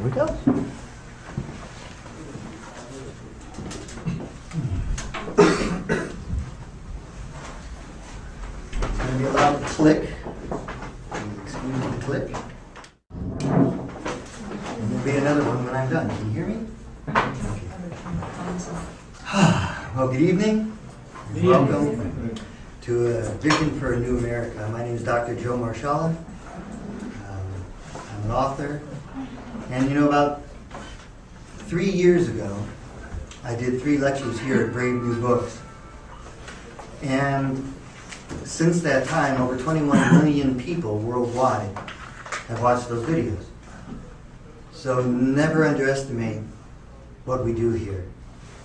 we go. It's going to be a loud click. Excuse the click. And there'll be another one when I'm done. Can you hear me? Okay. Well, good evening. Welcome to a Vision for a New America. My name is Dr. Joe Marshala. I'm an author. And you know, about 3 years ago, I did 3 lectures here at Brave New Books. And since that time, over 21 million people worldwide have watched those videos. So never underestimate what we do here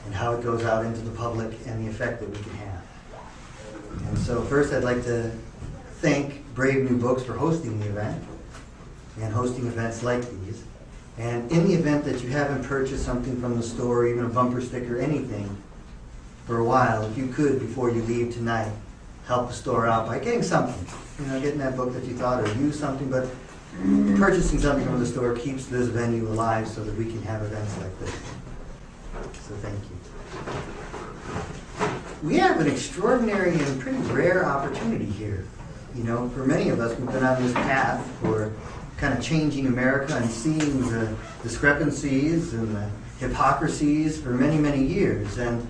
and how it goes out into the public and the effect that we can have. And so first I'd like to thank Brave New Books for hosting the event and hosting events like these. And in the event that you haven't purchased something from the store, even a bumper sticker, anything, for a while, if you could, before you leave tonight, help the store out by getting something. You know, getting that book that you thought, or use something, but purchasing something from the store keeps this venue alive so that we can have events like this. So thank you. We have an extraordinary and pretty rare opportunity here. You know, for many of us, we've been on this path for kind of changing America and seeing the discrepancies and the hypocrisies for many, many years. And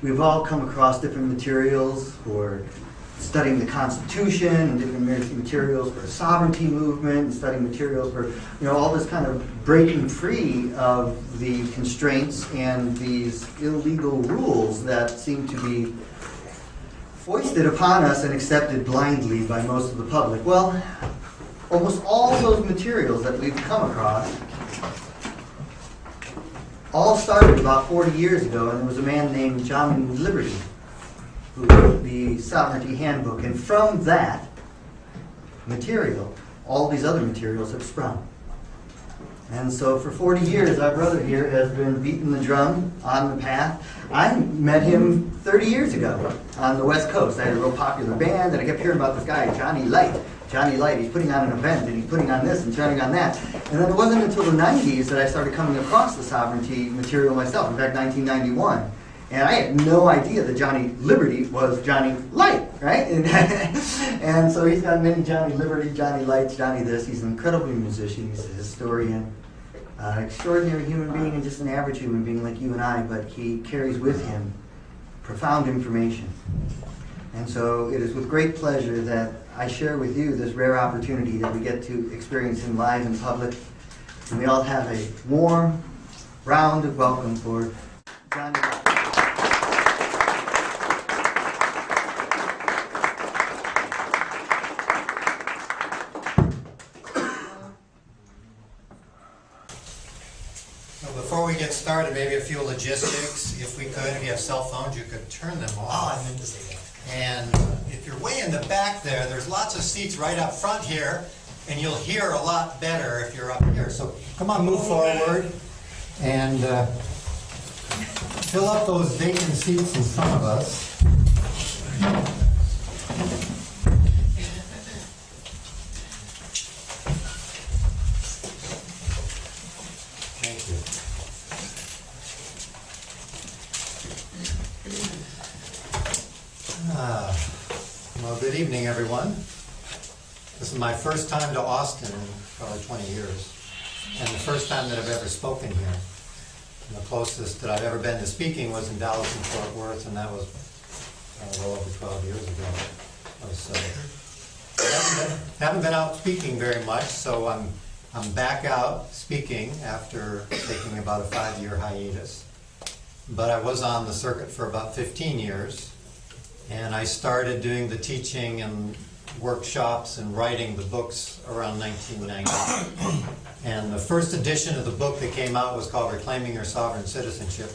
we've all come across different materials for studying the Constitution, and different materials for a sovereignty movement, and studying materials for, you know, all this kind of breaking free of the constraints and these illegal rules that seem to be foisted upon us and accepted blindly by most of the public. Well, almost all those materials that we've come across all started about 40 years ago, and there was a man named John Liberty who wrote the Sovereignty Handbook, and from that material, all these other materials have sprung. And so for 40 years, our brother here has been beating the drum on the path. I met him 30 years ago on the West Coast. I had a real popular band, and I kept hearing about this guy, Johnny Light. Johnny Light, he's putting on an event, and he's putting on this and turning on that. And then it wasn't until the 90s that I started coming across the sovereignty material myself, in fact, 1991. And I had no idea that Johnny Liberty was Johnny Light, right? And so he's got many Johnny Liberty, Johnny Lights, Johnny this. He's an incredible musician. He's a historian, extraordinary human being, and just an average human being like you and I, but he carries with him profound information. And so it is with great pleasure that I share with you this rare opportunity that we get to experience him live in public. And we all have a warm round of welcome for Johnny Light. Before we get started, maybe a few logistics. If we could, if you have cell phones, you could turn them off. Oh, I meant to say that. And if you're way in the back there, there's lots of seats right up front here, and you'll hear a lot better if you're up here. So come on, move forward, and fill up those vacant seats in front of us. Well, good evening, everyone. This is my first time to Austin in probably 20 years, and the first time that I've ever spoken here. And the closest that I've ever been to speaking was in Dallas and Fort Worth, and that was well over 12 years ago. I haven't been out speaking very much, so I'm back out speaking after taking about a 5-year hiatus. But I was on the circuit for about 15 years. And I started doing the teaching and workshops and writing the books around 1990. And the first edition of the book that came out was called Reclaiming Your Sovereign Citizenship.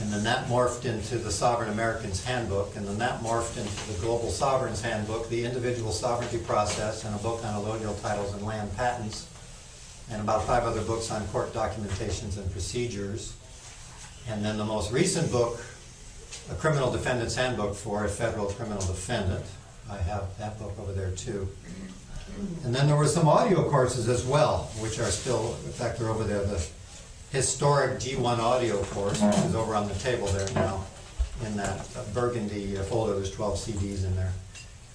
And then that morphed into the Sovereign American's Handbook. And then that morphed into the Global Sovereign's Handbook, the Individual Sovereignty Process, and a book on allodial titles and land patents. And about 5 other books on court documentations and procedures. And then the most recent book, a criminal defendant's handbook for a federal criminal defendant. I have that book over there too. And then there were some audio courses as well, which are still, in fact, they're over there. The historic G1 audio course, which is over on the table there now, in that burgundy folder. There's 12 CDs in there.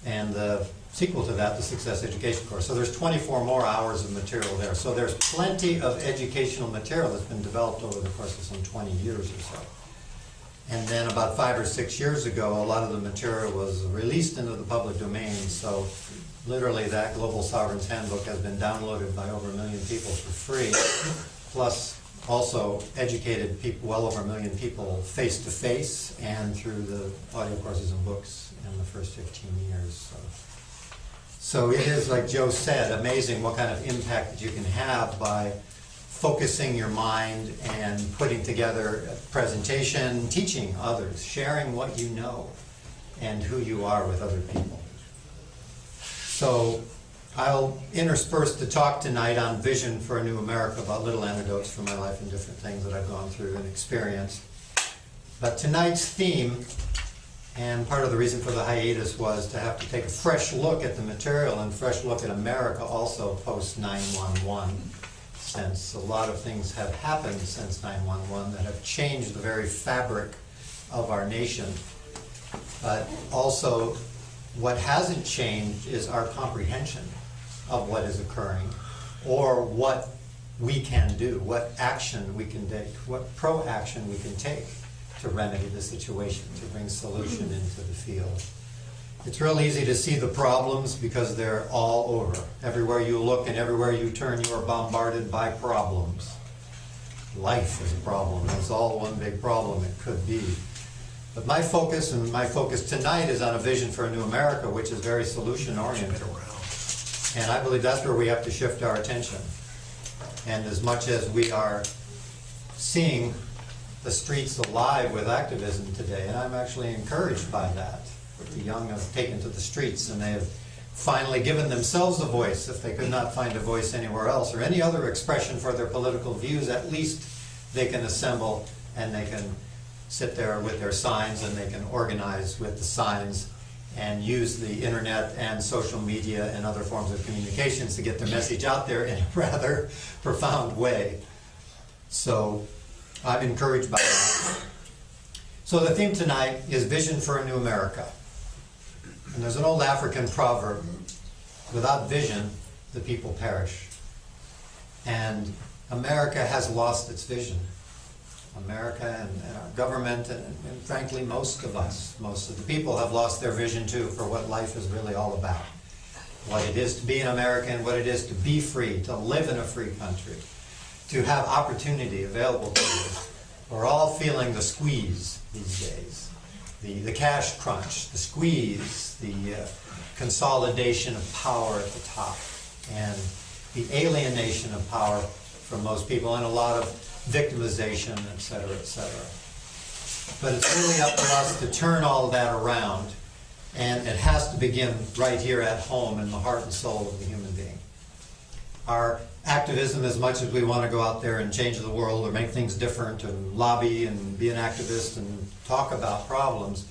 And the sequel to that, the Success Education course. So there's 24 more hours of material there. So there's plenty of educational material that's been developed over the course of some 20 years or so. And then about 5 or 6 years ago, a lot of the material was released into the public domain. So literally that Global Sovereign's Handbook has been downloaded by over 1 million people for free, plus also educated people, well over 1 million people face-to-face and through the audio courses and books in the first 15 years. So it is, like Joe said, amazing what kind of impact that you can have by focusing your mind and putting together a presentation, teaching others, sharing what you know and who you are with other people. So I'll intersperse the talk tonight on Vision for a New America, about little anecdotes from my life and different things that I've gone through and experienced. But tonight's theme, and part of the reason for the hiatus, was to have to take a fresh look at the material and fresh look at America also post 9/11, since a lot of things have happened since 9/11 that have changed the very fabric of our nation. But also what hasn't changed is our comprehension of what is occurring, or what we can do, what action we can take, what pro-action we can take to remedy the situation, to bring solution into the field. It's real easy to see the problems because they're all over. Everywhere you look and everywhere you turn, you are bombarded by problems. Life is a problem. It's all one big problem it could be. But my focus tonight is on a vision for a new America, which is very solution-oriented. And I believe that's where we have to shift our attention. And as much as we are seeing the streets alive with activism today, and I'm actually encouraged by that. The young have taken to the streets and they have finally given themselves a voice. If they could not find a voice anywhere else or any other expression for their political views, at least they can assemble and they can sit there with their signs and they can organize with the signs and use the internet and social media and other forms of communications to get their message out there in a rather profound way. So I'm encouraged by that. So the theme tonight is Vision for a New America. And there's an old African proverb, without vision, the people perish. And America has lost its vision. America and our government and frankly most of us, most of the people have lost their vision too for what life is really all about. What it is to be an American, what it is to be free, to live in a free country, to have opportunity available to you. We're all feeling the squeeze these days. The cash crunch, the squeeze, the consolidation of power at the top, and the alienation of power from most people, and a lot of victimization, et cetera, et cetera. But it's really up to us to turn all of that around, and it has to begin right here at home in the heart and soul of the human being. Our activism, as much as we want to go out there and change the world or make things different and lobby and be an activist and talk about problems,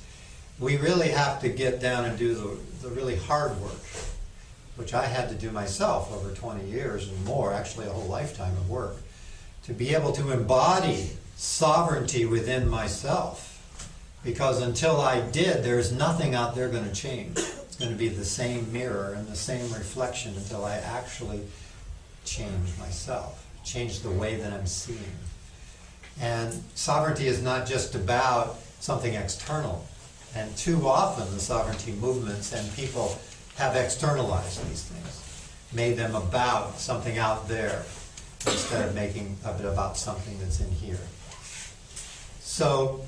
we really have to get down and do the really hard work, which I had to do myself over 20 years and more, actually a whole lifetime of work, to be able to embody sovereignty within myself. Because until I did, there's nothing out there going to change. It's going to be the same mirror and the same reflection until I actually change myself, change the way that I'm seeing. And sovereignty is not just about something external. And too often the sovereignty movements and people have externalized these things, made them about something out there instead of making it about something that's in here. So,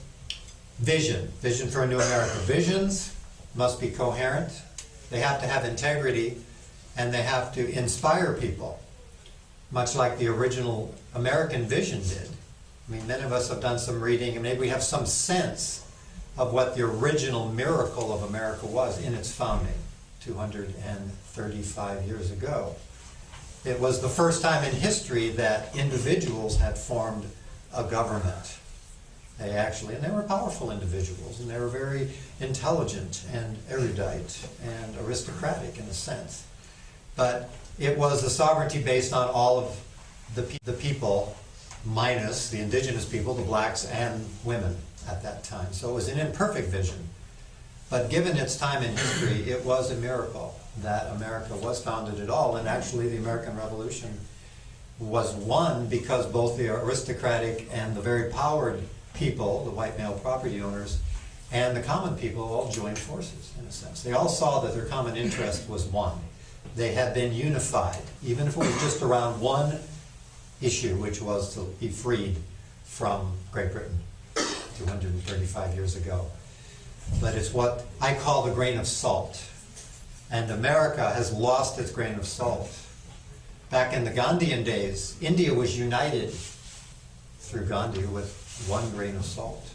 vision for a new America. Visions must be coherent, they have to have integrity, and they have to inspire people, much like the original American vision did. I mean, many of us have done some reading, and maybe we have some sense of what the original miracle of America was in its founding 235 years ago. It was the first time in history that individuals had formed a government. And they were powerful individuals, and they were very intelligent and erudite and aristocratic in a sense. But it was a sovereignty based on all of the people, minus the indigenous people, the blacks and women at that time. So it was an imperfect vision. But given its time in history, it was a miracle that America was founded at all. And actually the American Revolution was won because both the aristocratic and the very powered people, the white male property owners, and the common people all joined forces, in a sense. They all saw that their common interest was one. They had been unified, even if it was just around one issue, which was to be freed from Great Britain 235 years ago. But it's what I call the grain of salt. And America has lost its grain of salt. Back in the Gandhian days, India was united through Gandhi with one grain of salt.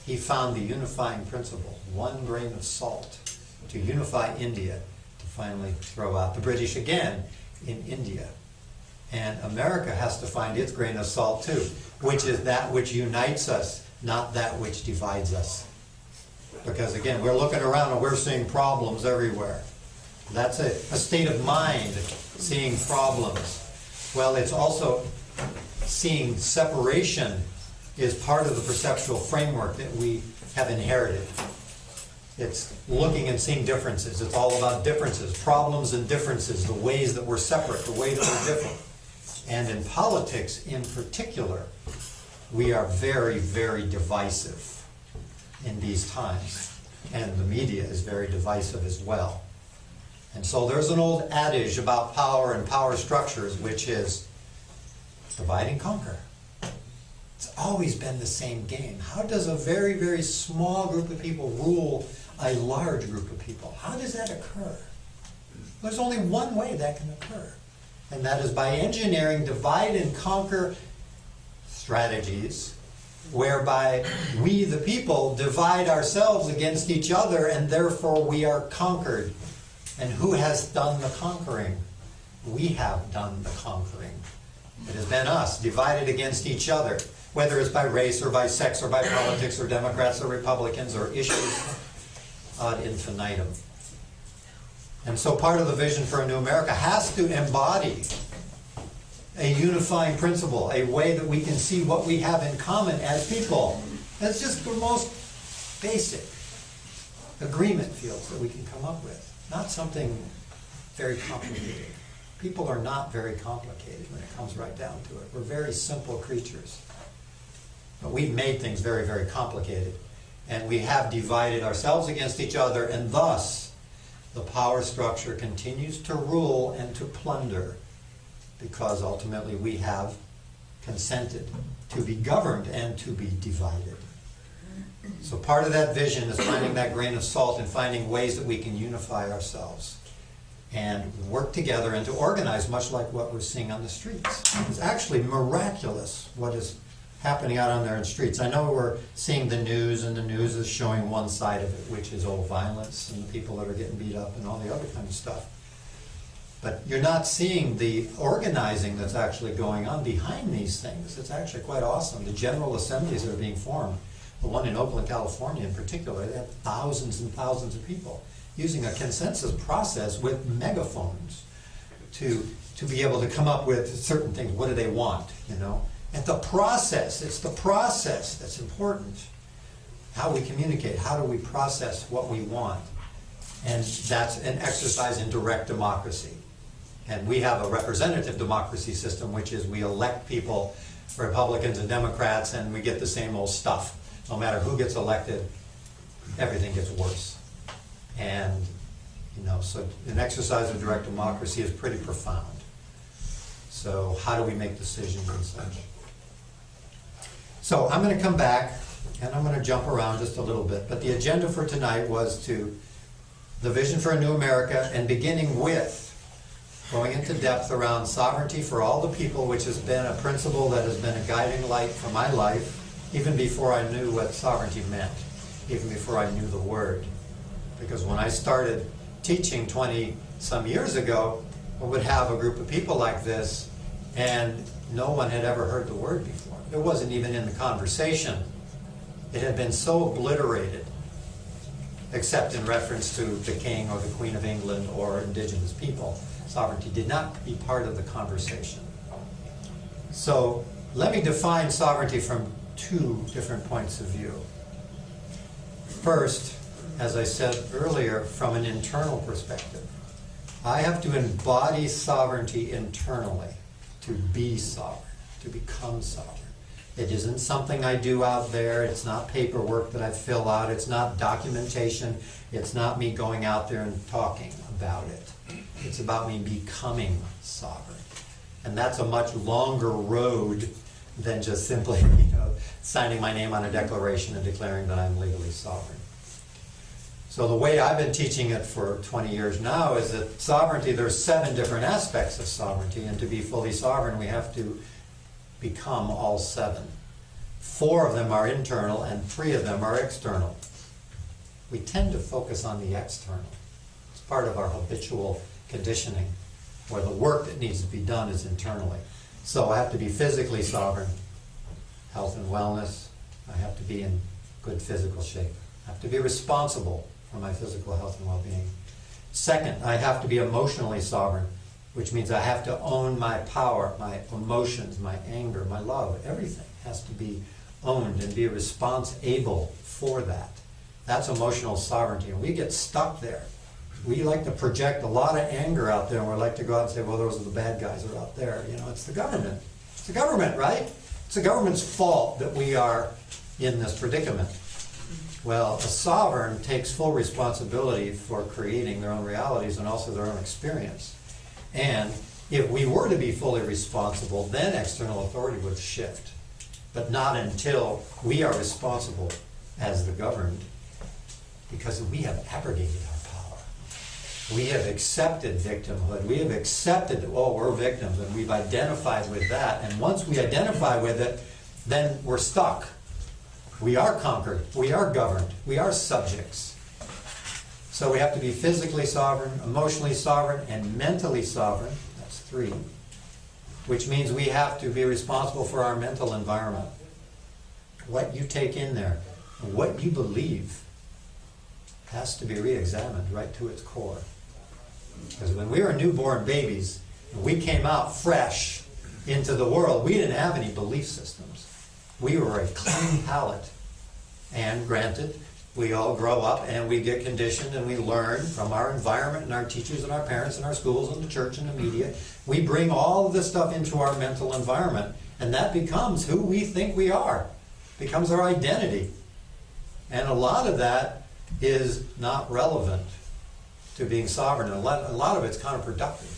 He found the unifying principle, one grain of salt, to unify India, to finally throw out the British again in India. And America has to find its grain of salt too, which is that which unites us, not that which divides us. Because again, we're looking around and we're seeing problems everywhere. That's a state of mind, seeing problems. Well, it's also seeing separation is part of the perceptual framework that we have inherited. It's looking and seeing differences. It's all about differences, problems and differences, the ways that we're separate, the way that we're different. And in politics in particular, we are very, very divisive in these times. And the media is very divisive as well. And so there's an old adage about power and power structures, which is divide and conquer. It's always been the same game. How does a very, very small group of people rule a large group of people? How does that occur? There's only one way that can occur, and that is by engineering divide and conquer strategies whereby we, the people, divide ourselves against each other, and therefore we are conquered. And who has done the conquering? We have done the conquering. It has been us, divided against each other, whether it's by race or by sex or by politics or Democrats or Republicans or issues ad infinitum. And so part of the vision for a new America has to embody a unifying principle, a way that we can see what we have in common as people. That's just the most basic agreement fields that we can come up with. Not something very complicated. People are not very complicated when it comes right down to it. We're very simple creatures. But we've made things very, very complicated. And we have divided ourselves against each other, and thus the power structure continues to rule and to plunder, because ultimately we have consented to be governed and to be divided. So part of that vision is finding that grain of salt and finding ways that we can unify ourselves and work together and to organize, much like what we're seeing on the streets. It's actually miraculous what is happening out on there in the streets. I know we're seeing the news, and the news is showing one side of it, which is all violence and the people that are getting beat up and all the other kind of stuff. But you're not seeing the organizing that's actually going on behind these things. It's actually quite awesome. The general assemblies that are being formed, the one in Oakland, California in particular, they have thousands and thousands of people using a consensus process with megaphones to be able to come up with certain things. What do they want, you know? And the process, it's the process that's important. How we communicate, how do we process what we want? And that's an exercise in direct democracy. And we have a representative democracy system, which is we elect people, Republicans and Democrats, and we get the same old stuff. No matter who gets elected, everything gets worse. And, you know, so an exercise of direct democracy is pretty profound. So how do we make decisions and such? So I'm going to come back, and I'm going to jump around just a little bit. But the agenda for tonight was the vision for a new America, and beginning with going into depth around sovereignty for all the people, which has been a principle that has been a guiding light for my life, even before I knew what sovereignty meant, even before I knew the word. Because when I started teaching 20-some years ago, I would have a group of people like this, and no one had ever heard the word before. It wasn't even in the conversation. It had been so obliterated, except in reference to the king or the queen of England or indigenous people. Sovereignty did not be part of the conversation. So let me define sovereignty from two different points of view. First, as I said earlier, from an internal perspective. I have to embody sovereignty internally to be sovereign, to become sovereign. It isn't something I do out there. It's not paperwork that I fill out. It's not documentation. It's not me going out there and talking about it. It's about me becoming sovereign. And that's a much longer road than just simply, signing my name on a declaration and declaring that I'm legally sovereign. So the way I've been teaching it for 20 years now is that sovereignty, there's 7 different aspects of sovereignty, and to be fully sovereign we have to become all 7. 4 of them are internal and 3 of them are external. We tend to focus on the external. It's part of our habitual conditioning, where the work that needs to be done is internally. So I have to be physically sovereign, health and wellness. I have to be in good physical shape. I have to be responsible for my physical health and well-being. Second, I have to be emotionally sovereign, which means I have to own my power, my emotions, my anger, my love. Everything has to be owned and be responsible for that. That's emotional sovereignty, and we get stuck there. We like to project a lot of anger out there, and we like to go out and say, well, those are the bad guys that are out there. It's the government. It's the government, right? It's the government's fault that we are in this predicament. Well, a sovereign takes full responsibility for creating their own realities and also their own experience. And if we were to be fully responsible, then external authority would shift. But not until we are responsible as the governed, because we have abrogated our power. We have accepted victimhood. We have accepted that, oh, we're victims, and we've identified with that. And once we identify with it, then we're stuck. We are conquered. We are governed. We are subjects. So we have to be physically sovereign, emotionally sovereign, and mentally sovereign. That's 3. Which means we have to be responsible for our mental environment. What you take in there, what you believe, has to be re-examined right to its core. Because when we were newborn babies, and we came out fresh into the world, we didn't have any belief systems. We were a clean palate. And granted, we all grow up and we get conditioned and we learn from our environment and our teachers and our parents and our schools and the church and the media. We bring all of this stuff into our mental environment, and that becomes who we think we are. Becomes our identity. And a lot of that is not relevant to being sovereign. And a lot of it's counterproductive.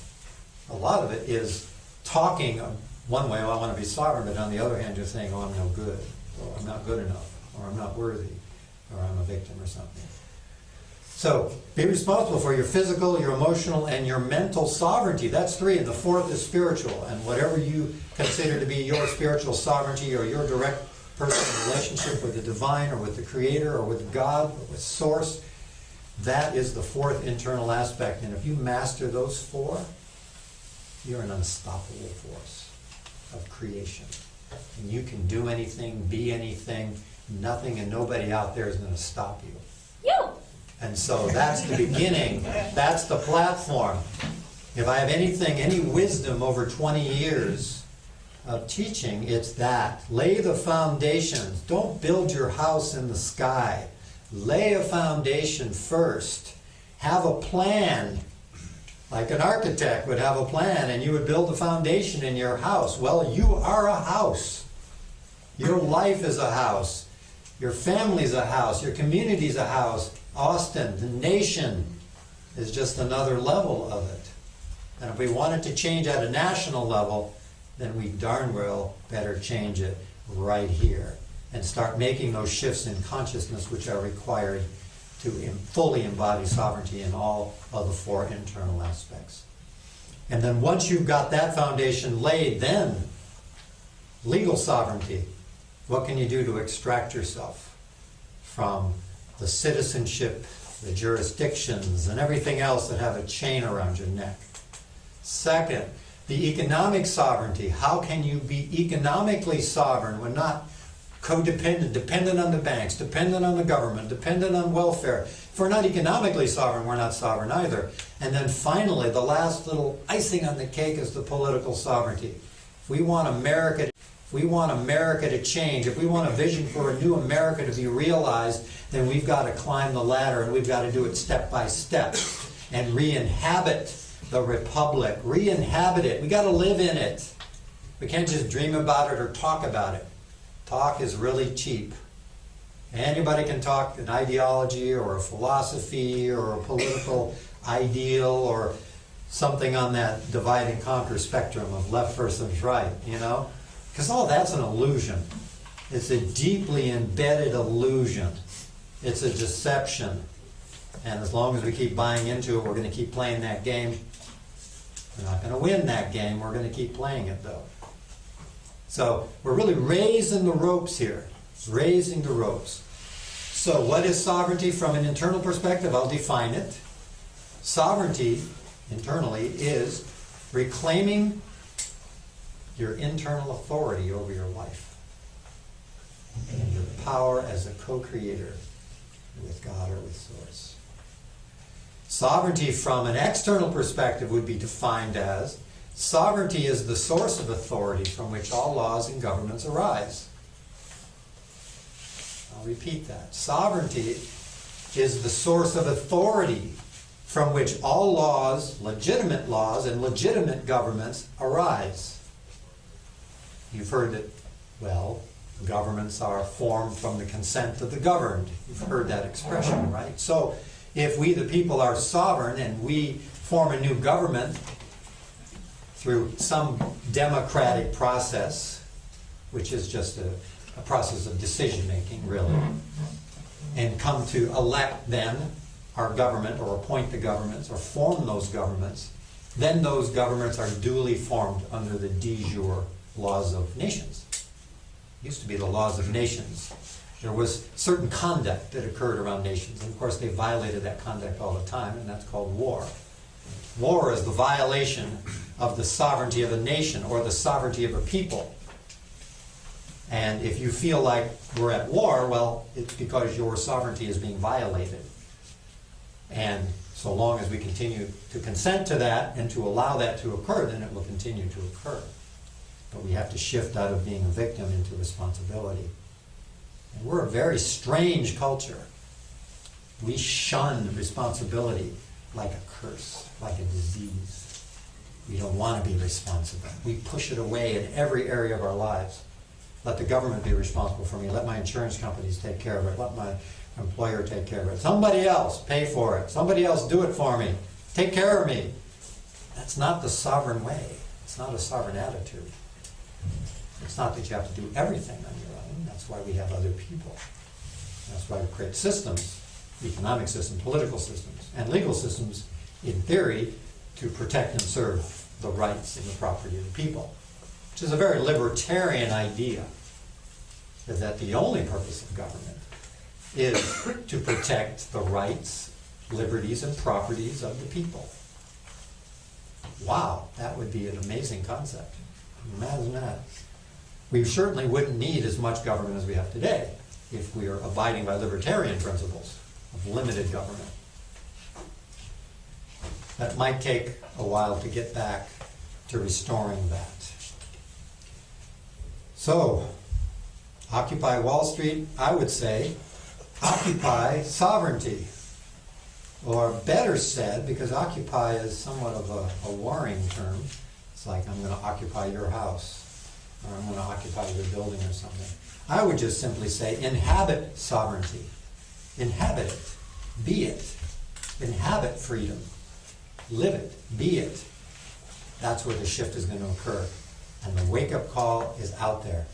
A lot of it is talking one way, oh, I want to be sovereign, but on the other hand, you're saying, oh, I'm no good, or I'm not good enough, or I'm not worthy, or I'm a victim or something. So, be responsible for your physical, your emotional, and your mental sovereignty. That's 3, and the 4th is spiritual. And whatever you consider to be your spiritual sovereignty or your direct personal relationship with the divine or with the Creator or with God or with Source, that is the 4th internal aspect. And if you master those 4, you're an unstoppable force of creation. And you can do anything, be anything, nothing and nobody out there is going to stop you. And so that's the beginning. That's the platform. If I have anything, any wisdom over 20 years of teaching, it's that. Lay the foundations. Don't build your house in the sky. Lay a foundation first. Have a plan. Like an architect would have a plan, and you would build a foundation in your house. Well, you are a house. Your life is a house. Your family's a house. Your community's a house. Austin, the nation, is just another level of it. And if we want it to change at a national level, then we darn well better change it right here and start making those shifts in consciousness which are required to fully embody sovereignty in all of the 4 internal aspects. And then once you've got that foundation laid, then legal sovereignty. What can you do to extract yourself from the citizenship, the jurisdictions, and everything else that have a chain around your neck? Second, the economic sovereignty. How can you be economically sovereign when not codependent, dependent on the banks, dependent on the government, dependent on welfare. If we're not economically sovereign, we're not sovereign either. And then finally, the last little icing on the cake is the political sovereignty. If we want America to change, if we want a vision for a new America to be realized, then we've got to climb the ladder, and we've got to do it step by step and re-inhabit the republic, re-inhabit it. We got to live in it. We can't just dream about it or talk about it. Talk is really cheap. Anybody can talk an ideology or a philosophy or a political ideal or something on that divide and conquer spectrum of left versus right, you know? Because all that's an illusion. It's a deeply embedded illusion. It's a deception. And as long as we keep buying into it, we're going to keep playing that game. We're not going to win that game. We're going to keep playing it, though. So we're really raising the ropes here. Raising the ropes. So what is sovereignty from an internal perspective? I'll define it. Sovereignty, internally, is reclaiming your internal authority over your life and your power as a co-creator with God or with Source. Sovereignty from an external perspective would be defined as sovereignty is the source of authority from which all laws and governments arise. I'll repeat that. Sovereignty is the source of authority from which all laws and legitimate governments arise. You've heard that, well, governments are formed from the consent of the governed. You've heard that expression, right? So if we, the people, are sovereign and we form a new government through some democratic process, which is just a process of decision-making, really, and come to elect then our government or appoint the governments or form those governments, then those governments are duly formed under the de jure laws of nations. It used to be the laws of nations. There was certain conduct that occurred around nations, and of course they violated that conduct all the time, and that's called war. War is the violation of the sovereignty of a nation or the sovereignty of a people. And if you feel like we're at war, well, it's because your sovereignty is being violated. And so long as we continue to consent to that and to allow that to occur, then it will continue to occur. But we have to shift out of being a victim into responsibility. And we're a very strange culture. We shun responsibility like a curse, like a disease. We don't want to be responsible. We push it away in every area of our lives. Let the government be responsible for me. Let my insurance companies take care of it. Let my employer take care of it. Somebody else pay for it. Somebody else do it for me. Take care of me. That's not the sovereign way. It's not a sovereign attitude. It's not that you have to do everything on your own. That's why we have other people. That's why we create systems, economic systems, political systems, and legal systems, in theory, to protect and serve the rights and the property of the people. Which is a very libertarian idea, is that the only purpose of government is to protect the rights, liberties, and properties of the people. Wow, that would be an amazing concept. Imagine that. We certainly wouldn't need as much government as we have today if we are abiding by libertarian principles of limited government. That might take a while to get back to restoring that. So, Occupy Wall Street, I would say, occupy sovereignty. Or better said, because occupy is somewhat of a warring term, it's like I'm going to occupy your house, or I'm going to occupy your building or something. I would just simply say inhabit sovereignty. Inhabit it. Be it. Inhabit freedom. Live it. Be it. That's where the shift is going to occur. And the wake-up call is out there.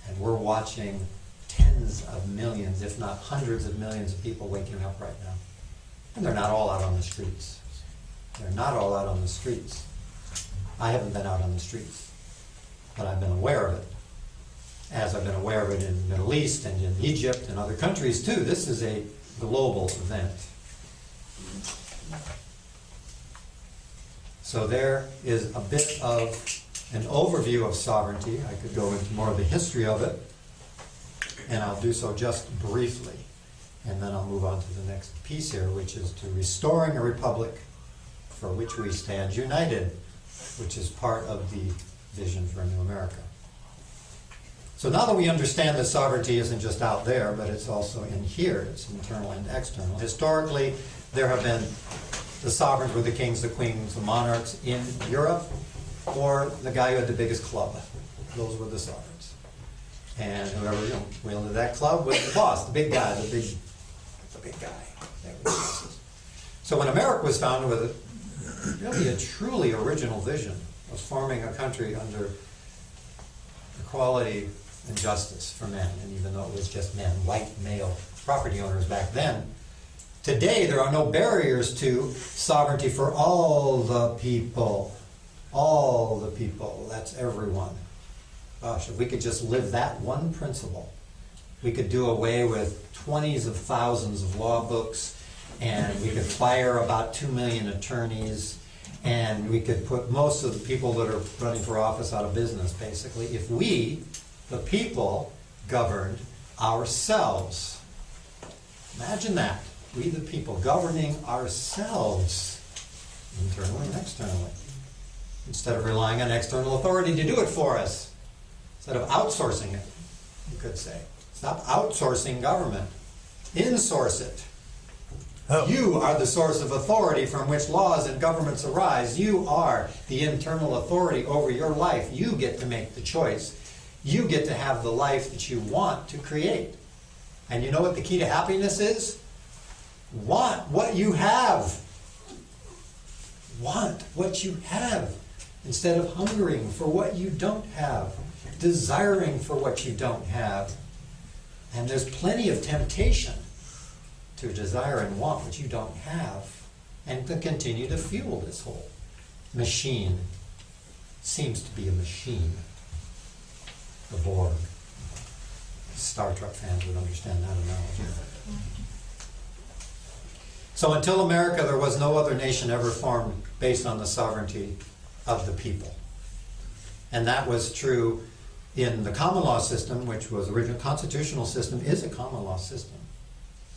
And we're watching tens of millions, if not hundreds of millions of people waking up right now. And they're not all out on the streets. They're not all out on the streets. I haven't been out on the streets, but I've been aware of it. As I've been aware of it in the Middle East and in Egypt and other countries too. This is a global event. So there is a bit of an overview of sovereignty. I could go into more of the history of it. and I'll do so just briefly. And then I'll move on to the next piece here, which is to restoring a republic for which we stand united, which is part of the vision for a new America. So now that we understand that sovereignty isn't just out there, but it's also in here, it's internal and external. Historically, there have been the sovereigns were the kings, the queens, the monarchs in Europe, or the guy who had the biggest club. Those were the sovereigns. And whoever wielded that club was the boss, the big guy, the big guy. So when America was founded with really a truly original vision, was forming a country under equality and justice for men, and even though it was just men, white male property owners back then, today there are no barriers to sovereignty for all the people. All the people, that's everyone. Gosh, if we could just live that one principle, we could do away with 20s of thousands of law books, and we could fire about 2 million attorneys, and we could put most of the people that are running for office out of business, basically, if we, the people, governed ourselves. Imagine that. We, the people, governing ourselves, internally and externally, instead of relying on external authority to do it for us, instead of outsourcing it, you could say. Stop outsourcing government. Insource it. Oh. You are the source of authority from which laws and governments arise. You are the internal authority over your life. You get to make the choice. You get to have the life that you want to create. And you know what the key to happiness is? Want what you have. Want what you have instead of hungering for what you don't have, desiring for what you don't have. And there's plenty of temptation to desire and want what you don't have, and to continue to fuel this whole machine. Seems to be a machine. The Borg. Star Trek fans would understand that analogy. So until America, there was no other nation ever formed based on the sovereignty of the people. And that was true in the common law system, which was original constitutional system, is a common law system.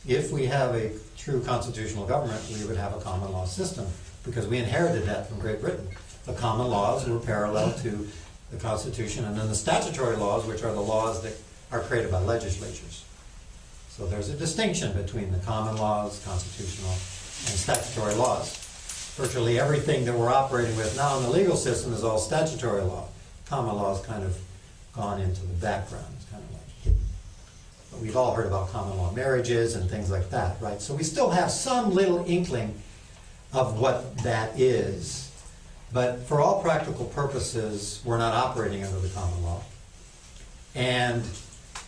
If we have a true constitutional government, we would have a common law system, because we inherited that from Great Britain. The common laws were parallel to the Constitution, and then the statutory laws, which are the laws that are created by legislatures. So there's a distinction between the common laws, constitutional, and statutory laws. Virtually everything that we're operating with now in the legal system is all statutory law. Common law has kind of gone into the background. It's kind of like hidden. But we've all heard about common law marriages and things like that, right? So we still have some little inkling of what that is. But for all practical purposes, we're not operating under the common law. And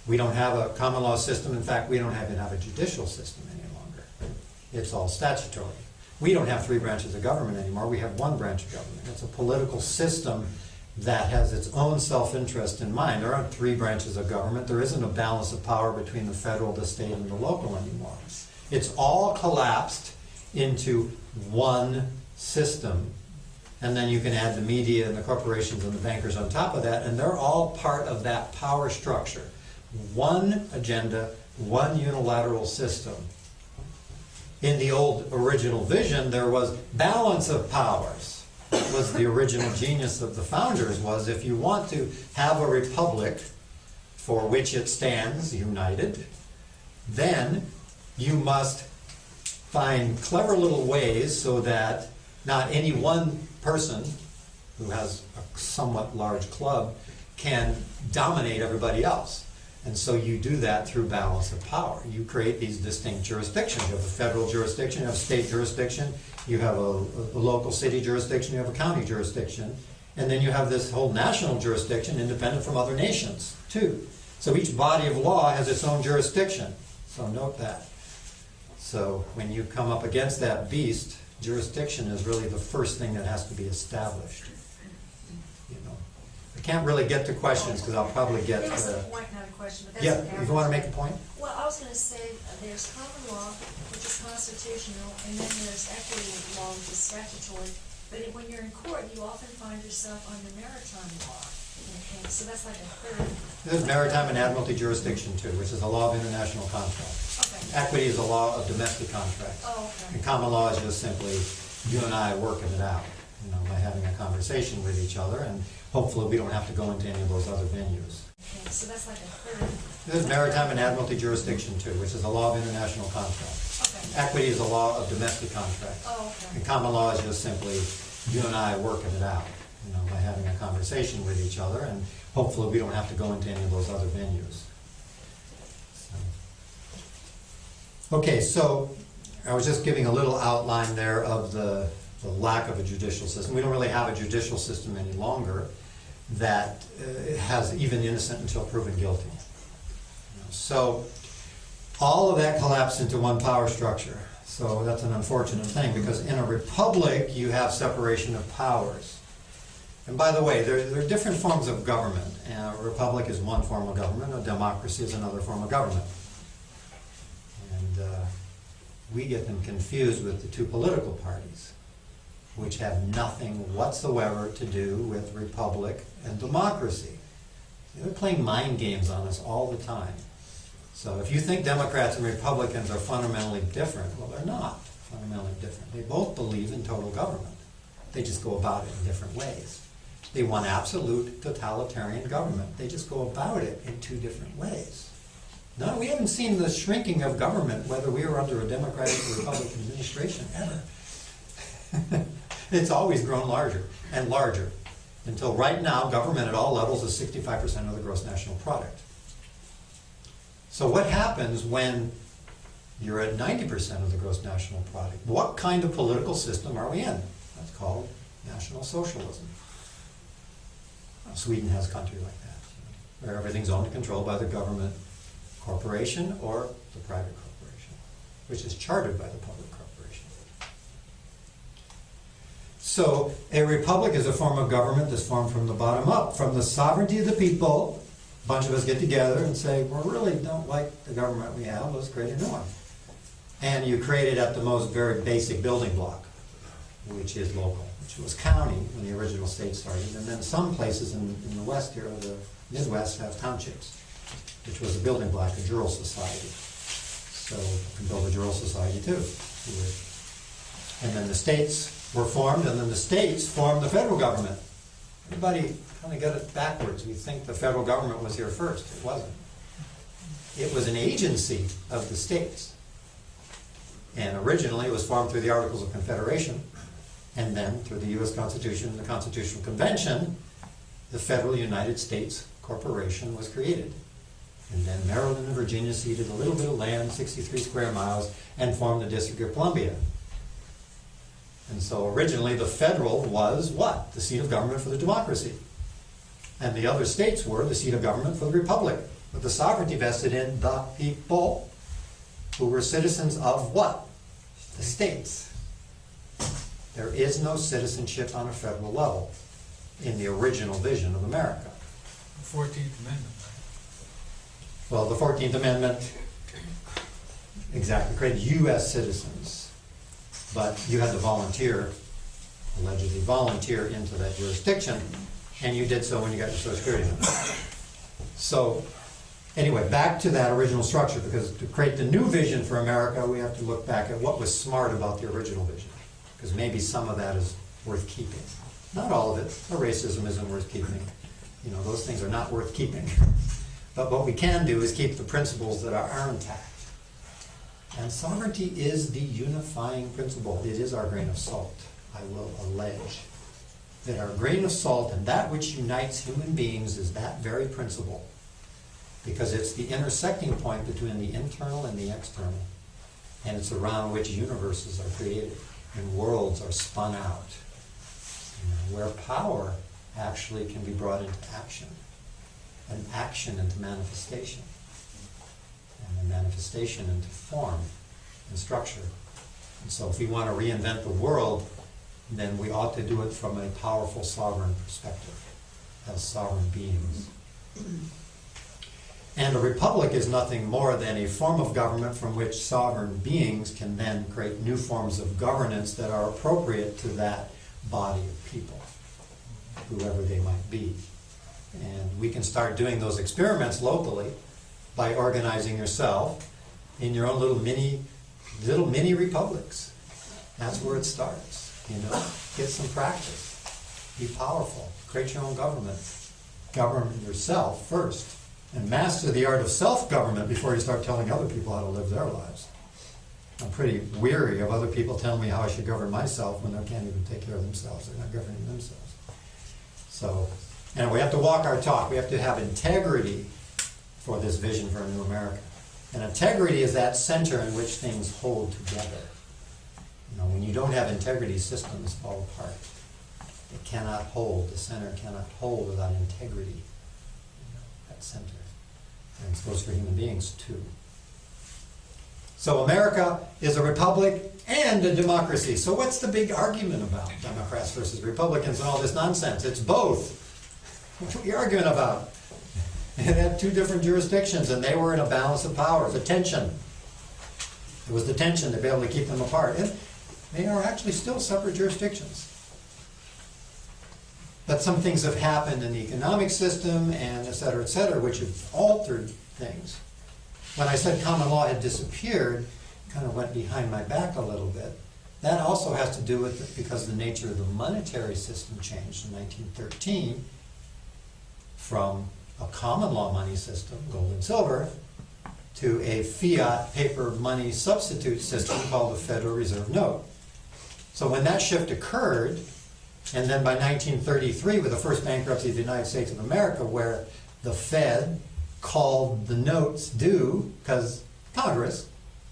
we don't have a common law system. In fact, we don't even have a judicial system any longer. It's all statutory. We don't have 3 branches of government anymore. We have 1 branch of government. It's a political system that has its own self-interest in mind. There aren't 3 branches of government. There isn't a balance of power between the federal, the state, and the local anymore. It's all collapsed into one system. And then you can add the media and the corporations and the bankers on top of that, and they're all part of that power structure. One agenda, one unilateral system. In the old original vision, there was balance of powers. That was the original genius of the founders, was if you want to have a republic for which it stands united, then you must find clever little ways so that not any one person who has a somewhat large club can dominate everybody else. And so you do that through balance of power. You create these distinct jurisdictions. You have a federal jurisdiction, you have a state jurisdiction, you have a local city jurisdiction, you have a county jurisdiction, and then you have this whole national jurisdiction independent from other nations, too. So each body of law has its own jurisdiction. So note that. So when you come up against that beast, jurisdiction is really the first thing that has to be established. I can't really get to questions because I'll probably get... There was a point, not a question, but that's yeah, okay. if you want to make a point? Well, I was going to say there's common law, which is constitutional, and then there's equity law, which is statutory. But when you're in court, you often find yourself under maritime law. Okay, so that's like a third. There's maritime and admiralty jurisdiction too, which is a law of international contract. Okay. Equity is a law of domestic contracts. Oh, okay. And common law is just simply you and I working it out, by having a conversation with each other, and hopefully we don't have to go into any of those other venues. Okay, so that's like a third. There's maritime and admiralty jurisdiction too, which is a law of international contract. Okay. Equity is a law of domestic contracts. Oh, okay. And common law is just simply you and I working it out, by having a conversation with each other, and hopefully we don't have to go into any of those other venues. Okay, so I was just giving a little outline there of the lack of a judicial system. We don't really have a judicial system any longer that has even innocent until proven guilty. So all of that collapsed into one power structure. So that's an unfortunate thing, because in a republic you have separation of powers. And by the way, there are different forms of government. A republic is one form of government, a democracy is another form of government. And we get them confused with the two political parties, which have nothing whatsoever to do with republic and democracy. They're playing mind games on us all the time. So if you think Democrats and Republicans are fundamentally different, well, they're not fundamentally different. They both believe in total government. They just go about it in different ways. They want absolute totalitarian government. They just go about it in two different ways. No, we haven't seen the shrinking of government, whether we are under a Democratic or Republican administration, ever. It's always grown larger and larger, until right now, government at all levels is 65% of the gross national product. So what happens when you're at 90% of the gross national product? What kind of political system are we in? That's called National Socialism. Sweden has a country like that, where everything's owned and controlled by the government corporation or the private corporation, which is chartered by the public corporation. So a republic is a form of government that's formed from the bottom up, from the sovereignty of the people. A bunch of us get together and say, we really don't like the government we have, let's create a new one. And you create it at the most very basic building block, which is local, which was county when the original state started. And then some places in the West here, the Midwest, have townships, which was a building block, a jural society. So you can build a jural society too. And then the states were formed, and then the states formed the federal government. Everybody kind of got it backwards. We think the federal government was here first. It wasn't. It was an agency of the states. And originally it was formed through the Articles of Confederation, and then through the U.S. Constitution and the Constitutional Convention, the Federal United States Corporation was created. And then Maryland and Virginia ceded a little bit of land, 63 square miles, and formed the District of Columbia. And so originally the federal was what? The seat of government for the democracy. And the other states were the seat of government for the republic, with the sovereignty vested in the people, who were citizens of what? The states. There is no citizenship on a federal level in the original vision of America. The 14th Amendment. Well, the 14th Amendment, exactly, created U.S. citizens. But you had to volunteer, allegedly volunteer into that jurisdiction, and you did so when you got your Social Security number. So, anyway, back to that original structure, because to create the new vision for America, we have to look back at what was smart about the original vision, because maybe some of that is worth keeping. Not all of it. The racism isn't worth keeping. Those things are not worth keeping. But what we can do is keep the principles that are intact. And sovereignty is the unifying principle. It is our grain of salt. I will allege that our grain of salt and that which unites human beings is that very principle. Because it's the intersecting point between the internal and the external. And it's around which universes are created and worlds are spun out. Where power actually can be brought into action. And action into manifestation. And manifestation into form and structure. And so if we want to reinvent the world, then we ought to do it from a powerful sovereign perspective, as sovereign beings. And a republic is nothing more than a form of government from which sovereign beings can then create new forms of governance that are appropriate to that body of people, whoever they might be. And we can start doing those experiments locally by organizing yourself in your own little mini republics. That's where it starts, you know. Get some practice. Be powerful. Create your own government. Govern yourself first. And master the art of self-government before you start telling other people how to live their lives. I'm pretty weary of other people telling me how I should govern myself when they can't even take care of themselves. They're not governing themselves. So, and we have to walk our talk. We have to have integrity for this vision for a new America. And integrity is that center in which things hold together. You know, when you don't have integrity, systems fall apart. It cannot hold. The center cannot hold without integrity. You know, that center. And it goes for human beings too. So America is a republic and a democracy. So what's the big argument about Democrats versus Republicans and all this nonsense? It's both. What are we arguing about? They had two different jurisdictions, and they were in a balance of power, the tension. It was the tension to be able to keep them apart. And they are actually still separate jurisdictions. But some things have happened in the economic system and et cetera, which have altered things. When I said common law had disappeared, kind of went behind my back a little bit. That also has to do with it because the nature of the monetary system changed in 1913 from a common law money system, gold and silver, to a fiat paper money substitute system called the Federal Reserve Note. So when that shift occurred, and then by 1933 with the first bankruptcy of the United States of America, where the Fed called the notes due because Congress,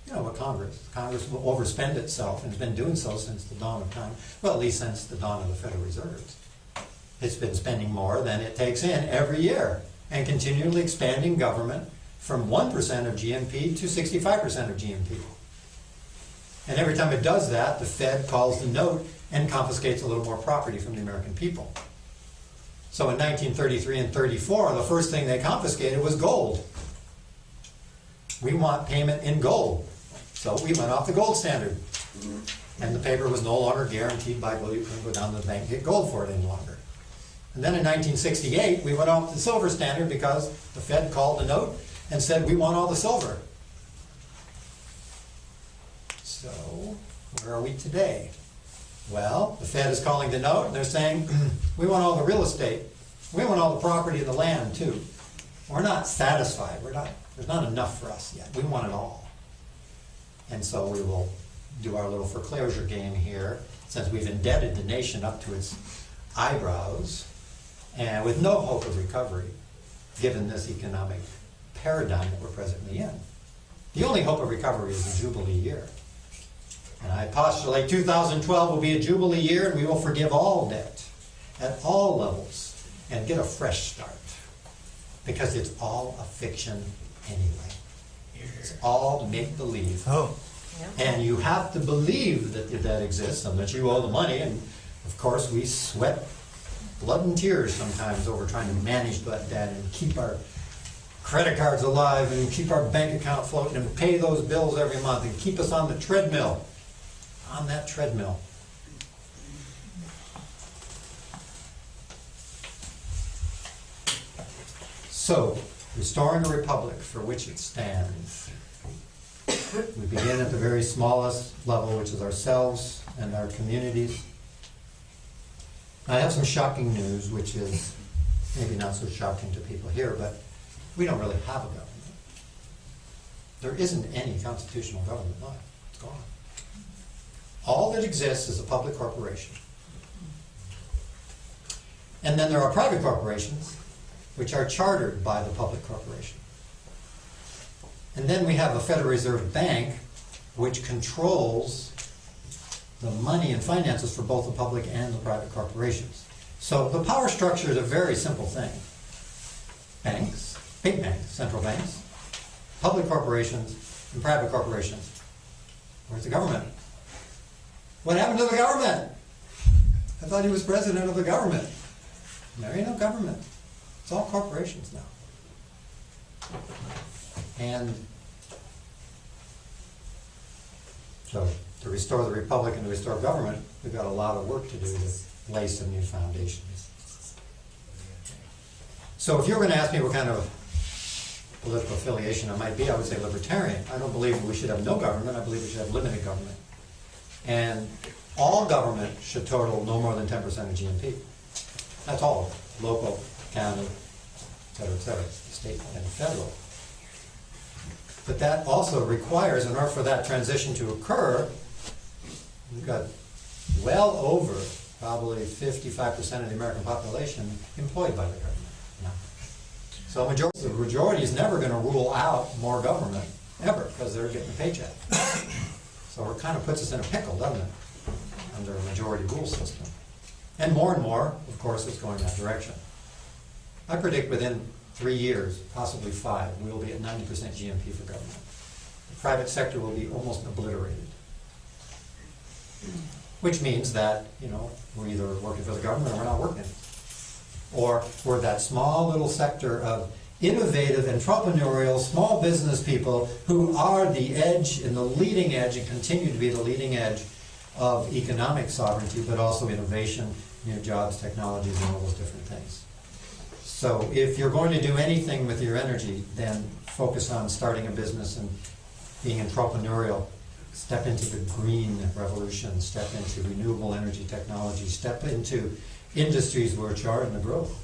you know what Congress will overspend itself, and it's been doing so since the dawn of time, well, at least since the dawn of the Federal Reserves. It's been spending more than it takes in every year and continually expanding government from 1% of GNP to 65% of GNP. And every time it does that, the Fed calls the note and confiscates a little more property from the American people. So in 1933 and 34, the first thing they confiscated was gold. We want payment in gold. So we went off the gold standard. And the paper was no longer guaranteed by gold. You couldn't go down to the bank and get gold for it any longer. And then in 1968, we went off the silver standard because the Fed called the note and said, we want all the silver. So where are we today? Well, the Fed is calling the note, and they're saying, we want all the real estate. We want all the property and the land, too. We're not satisfied. There's not enough for us yet. We want it all. And so we will do our little foreclosure game here, since we've indebted the nation up to its eyebrows, and with no hope of recovery, given this economic paradigm that we're presently in. The only hope of recovery is a Jubilee year. And I postulate 2012 will be a Jubilee year, and we will forgive all debt at all levels and get a fresh start. Because it's all a fiction anyway. It's all make-believe. Oh. And you have to believe that the debt exists and that you owe the money. And of course, we sweat blood and tears sometimes over trying to manage that debt and keep our credit cards alive and keep our bank account floating and pay those bills every month and keep us on the treadmill. On that treadmill. So, restoring a republic for which it stands. We begin at the very smallest level, which is ourselves and our communities. I have some shocking news, which is maybe not so shocking to people here, but we don't really have a government. There isn't any constitutional government left. It's gone. All that exists is a public corporation. And then there are private corporations, which are chartered by the public corporation. And then we have a Federal Reserve Bank, which controls the money and finances for both the public and the private corporations. So the power structure is a very simple thing. Banks, big banks, central banks, public corporations, and private corporations. Where's the government? What happened to the government? I thought he was president of the government. There ain't no government. It's all corporations now. And so to restore the republic and to restore government, we've got a lot of work to do to lay some new foundations. So if you're going to ask me what kind of political affiliation I might be, I would say libertarian. I don't believe we should have no government. I believe we should have limited government. And all government should total no more than 10% of GNP. That's all. Local, county, et cetera, state and federal. But that also requires, in order for that transition to occur, we've got well over probably 55% of the American population employed by the government now. So the majority is never going to rule out more government, ever, because they're getting a paycheck. So it kind of puts us in a pickle, doesn't it, under a majority rule system. And more, of course, is going that direction. I predict within 3 years, possibly 5, we will be at 90% GNP for government. The private sector will be almost obliterated. Which means that, we're either working for the government or we're not working. Or we're that small little sector of innovative, entrepreneurial, small business people who are the edge and the leading edge and continue to be the leading edge of economic sovereignty, but also innovation, new jobs, technologies, and all those different things. So if you're going to do anything with your energy, then focus on starting a business and being entrepreneurial. Step into the green revolution, step into renewable energy technology, step into industries which are in the growth.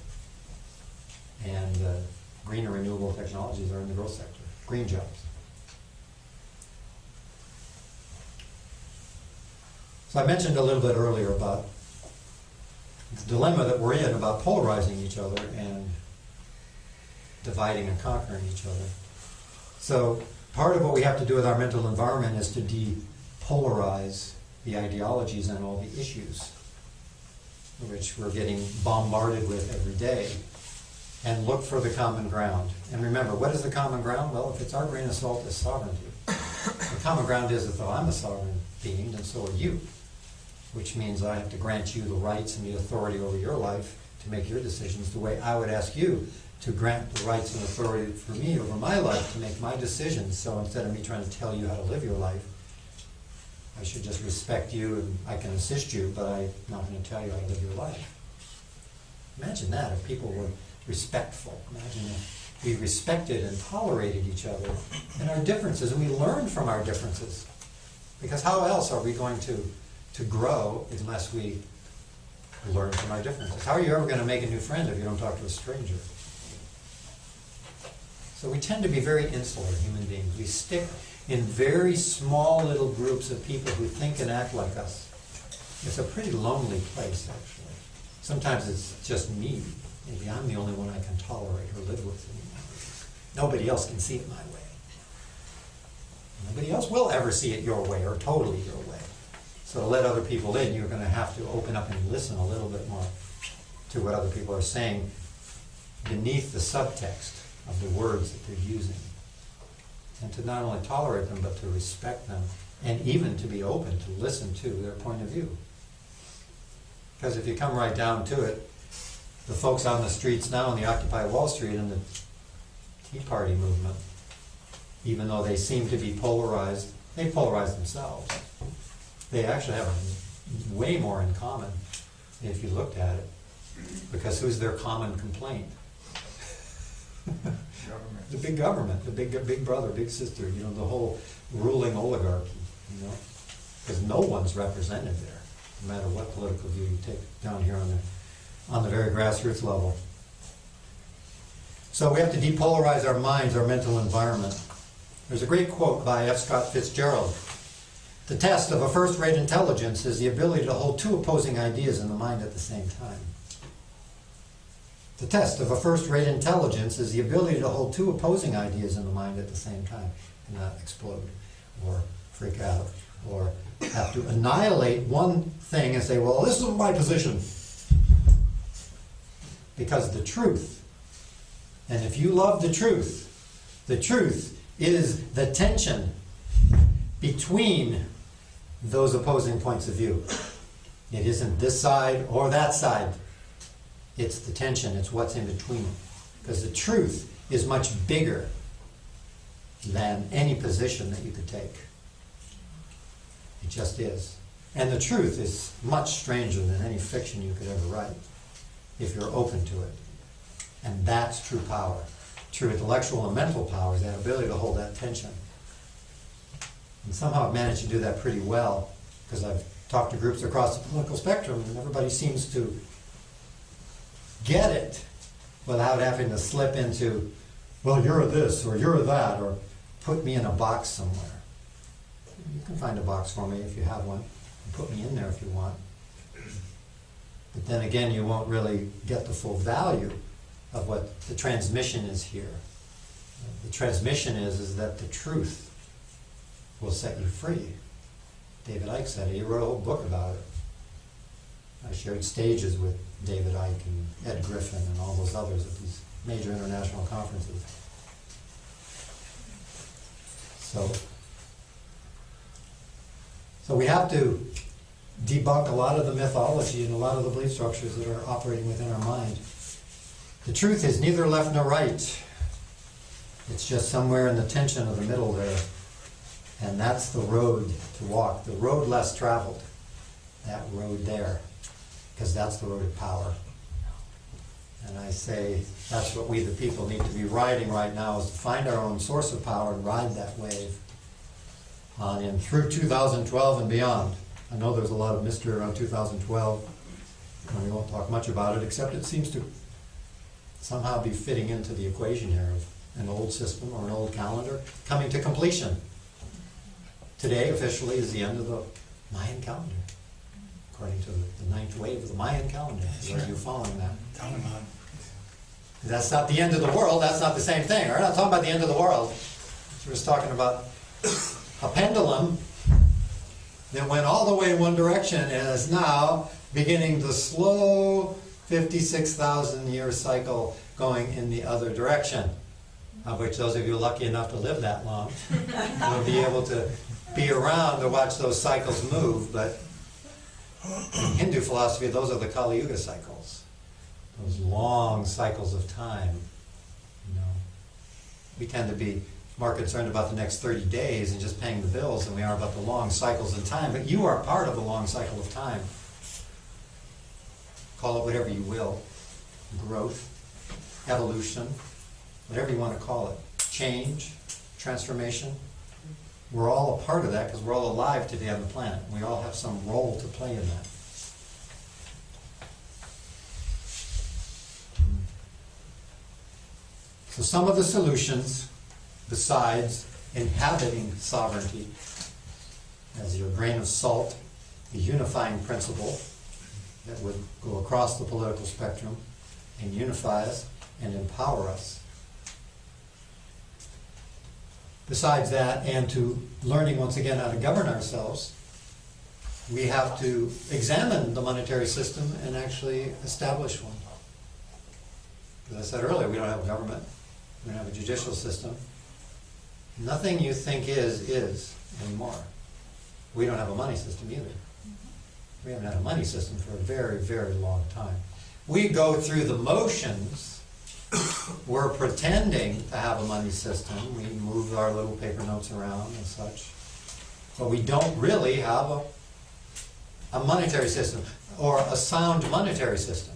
And green and renewable technologies are in the growth sector, green jobs. So I mentioned a little bit earlier about the dilemma that we're in about polarizing each other and dividing and conquering each other. So part of what we have to do with our mental environment is to depolarize the ideologies and all the issues which we're getting bombarded with every day, and look for the common ground. And remember, what is the common ground? Well, if it's our grain of salt, it's sovereignty. The common ground is that I'm a sovereign being, and so are you, which means I have to grant you the rights and the authority over your life to make your decisions the way I would ask you to grant the rights and authority for me over my life to make my decisions. So instead of me trying to tell you how to live your life, I should just respect you and I can assist you, but I'm not going to tell you how to live your life. Imagine that, if people were respectful. Imagine if we respected and tolerated each other and our differences, and we learned from our differences. Because how else are we going to grow unless we learn from our differences? How are you ever going to make a new friend if you don't talk to a stranger? So we tend to be very insular human beings. We stick in very small little groups of people who think and act like us. It's a pretty lonely place, actually. Sometimes it's just me. Maybe I'm the only one I can tolerate or live with anymore. Nobody else can see it my way. Nobody else will ever see it your way or totally your way. So to let other people in, you're going to have to open up and listen a little bit more to what other people are saying beneath the subtext of the words that they're using. And to not only tolerate them, but to respect them, and even to be open to listen to their point of view. Because if you come right down to it, the folks on the streets now in the Occupy Wall Street and the Tea Party movement, even though they seem to be polarized, they polarize themselves. They actually have way more in common if you looked at it. Because who's their common complaint? The big government, the big brother, big sister, the whole ruling oligarchy, because no one's represented there, no matter what political view you take down here on the very grassroots level. So we have to depolarize our minds, our mental environment. There's a great quote by F. Scott Fitzgerald. The test of a first-rate intelligence is the ability to hold two opposing ideas in the mind at the same time. The test of a first-rate intelligence is the ability to hold two opposing ideas in the mind at the same time and not explode or freak out or have to annihilate one thing and say, well, this is my position. Because the truth, and if you love the truth is the tension between those opposing points of view. It isn't this side or that side. It's the tension, it's what's in between. Because the truth is much bigger than any position that you could take. It just is. And the truth is much stranger than any fiction you could ever write, if you're open to it. And that's true power. True intellectual and mental power is that ability to hold that tension. And somehow I've managed to do that pretty well, because I've talked to groups across the political spectrum, and everybody seems to get it without having to slip into, well, you're this, or you're that, or put me in a box somewhere. You can find a box for me if you have one, and put me in there if you want. But then again, you won't really get the full value of what the transmission is here. The transmission is that the truth will set you free. David Icke said it. He wrote a whole book about it. I shared stages with David Icke and Ed Griffin and all those others at these major international conferences. So we have to debunk a lot of the mythology and a lot of the belief structures that are operating within our mind. The truth is neither left nor right. It's just somewhere in the tension of the middle there. And that's the road to walk, the road less traveled. That road there. Because that's the road of power. And I say that's what we the people need to be riding right now, is to find our own source of power and ride that wave on in through 2012 and beyond. I know there's a lot of mystery around 2012, and we won't talk much about it, except it seems to somehow be fitting into the equation here of an old system or an old calendar coming to completion. Today, officially, is the end of the Mayan calendar, according to the ninth wave of the Mayan calendar. Sure. Are you following that? Tell him on. That's not the end of the world. That's not the same thing. We're not talking about the end of the world. We're just talking about a pendulum that went all the way in one direction and is now beginning the slow 56,000 year cycle going in the other direction, of which those of you lucky enough to live that long will be able to be around to watch those cycles move. But in Hindu philosophy, those are the Kali Yuga cycles, those long cycles of time. You know, we tend to be more concerned about the next 30 days and just paying the bills than we are about the long cycles in time. But you are part of the long cycle of time. Call it whatever you will. Growth, evolution, whatever you want to call it. Change, transformation. We're all a part of that because we're all alive today on the planet. We all have some role to play in that. So some of the solutions, besides inhabiting sovereignty as your grain of salt, the unifying principle that would go across the political spectrum and unify us and empower us. Besides that, and to learning once again how to govern ourselves, we have to examine the monetary system and actually establish one. As I said earlier, we don't have a government. We don't have a judicial system. Nothing you think is anymore. We don't have a money system either. We haven't had a money system for a very, very long time. We go through the motions. We're pretending to have a money system. We move our little paper notes around and such. But we don't really have a monetary system or a sound monetary system.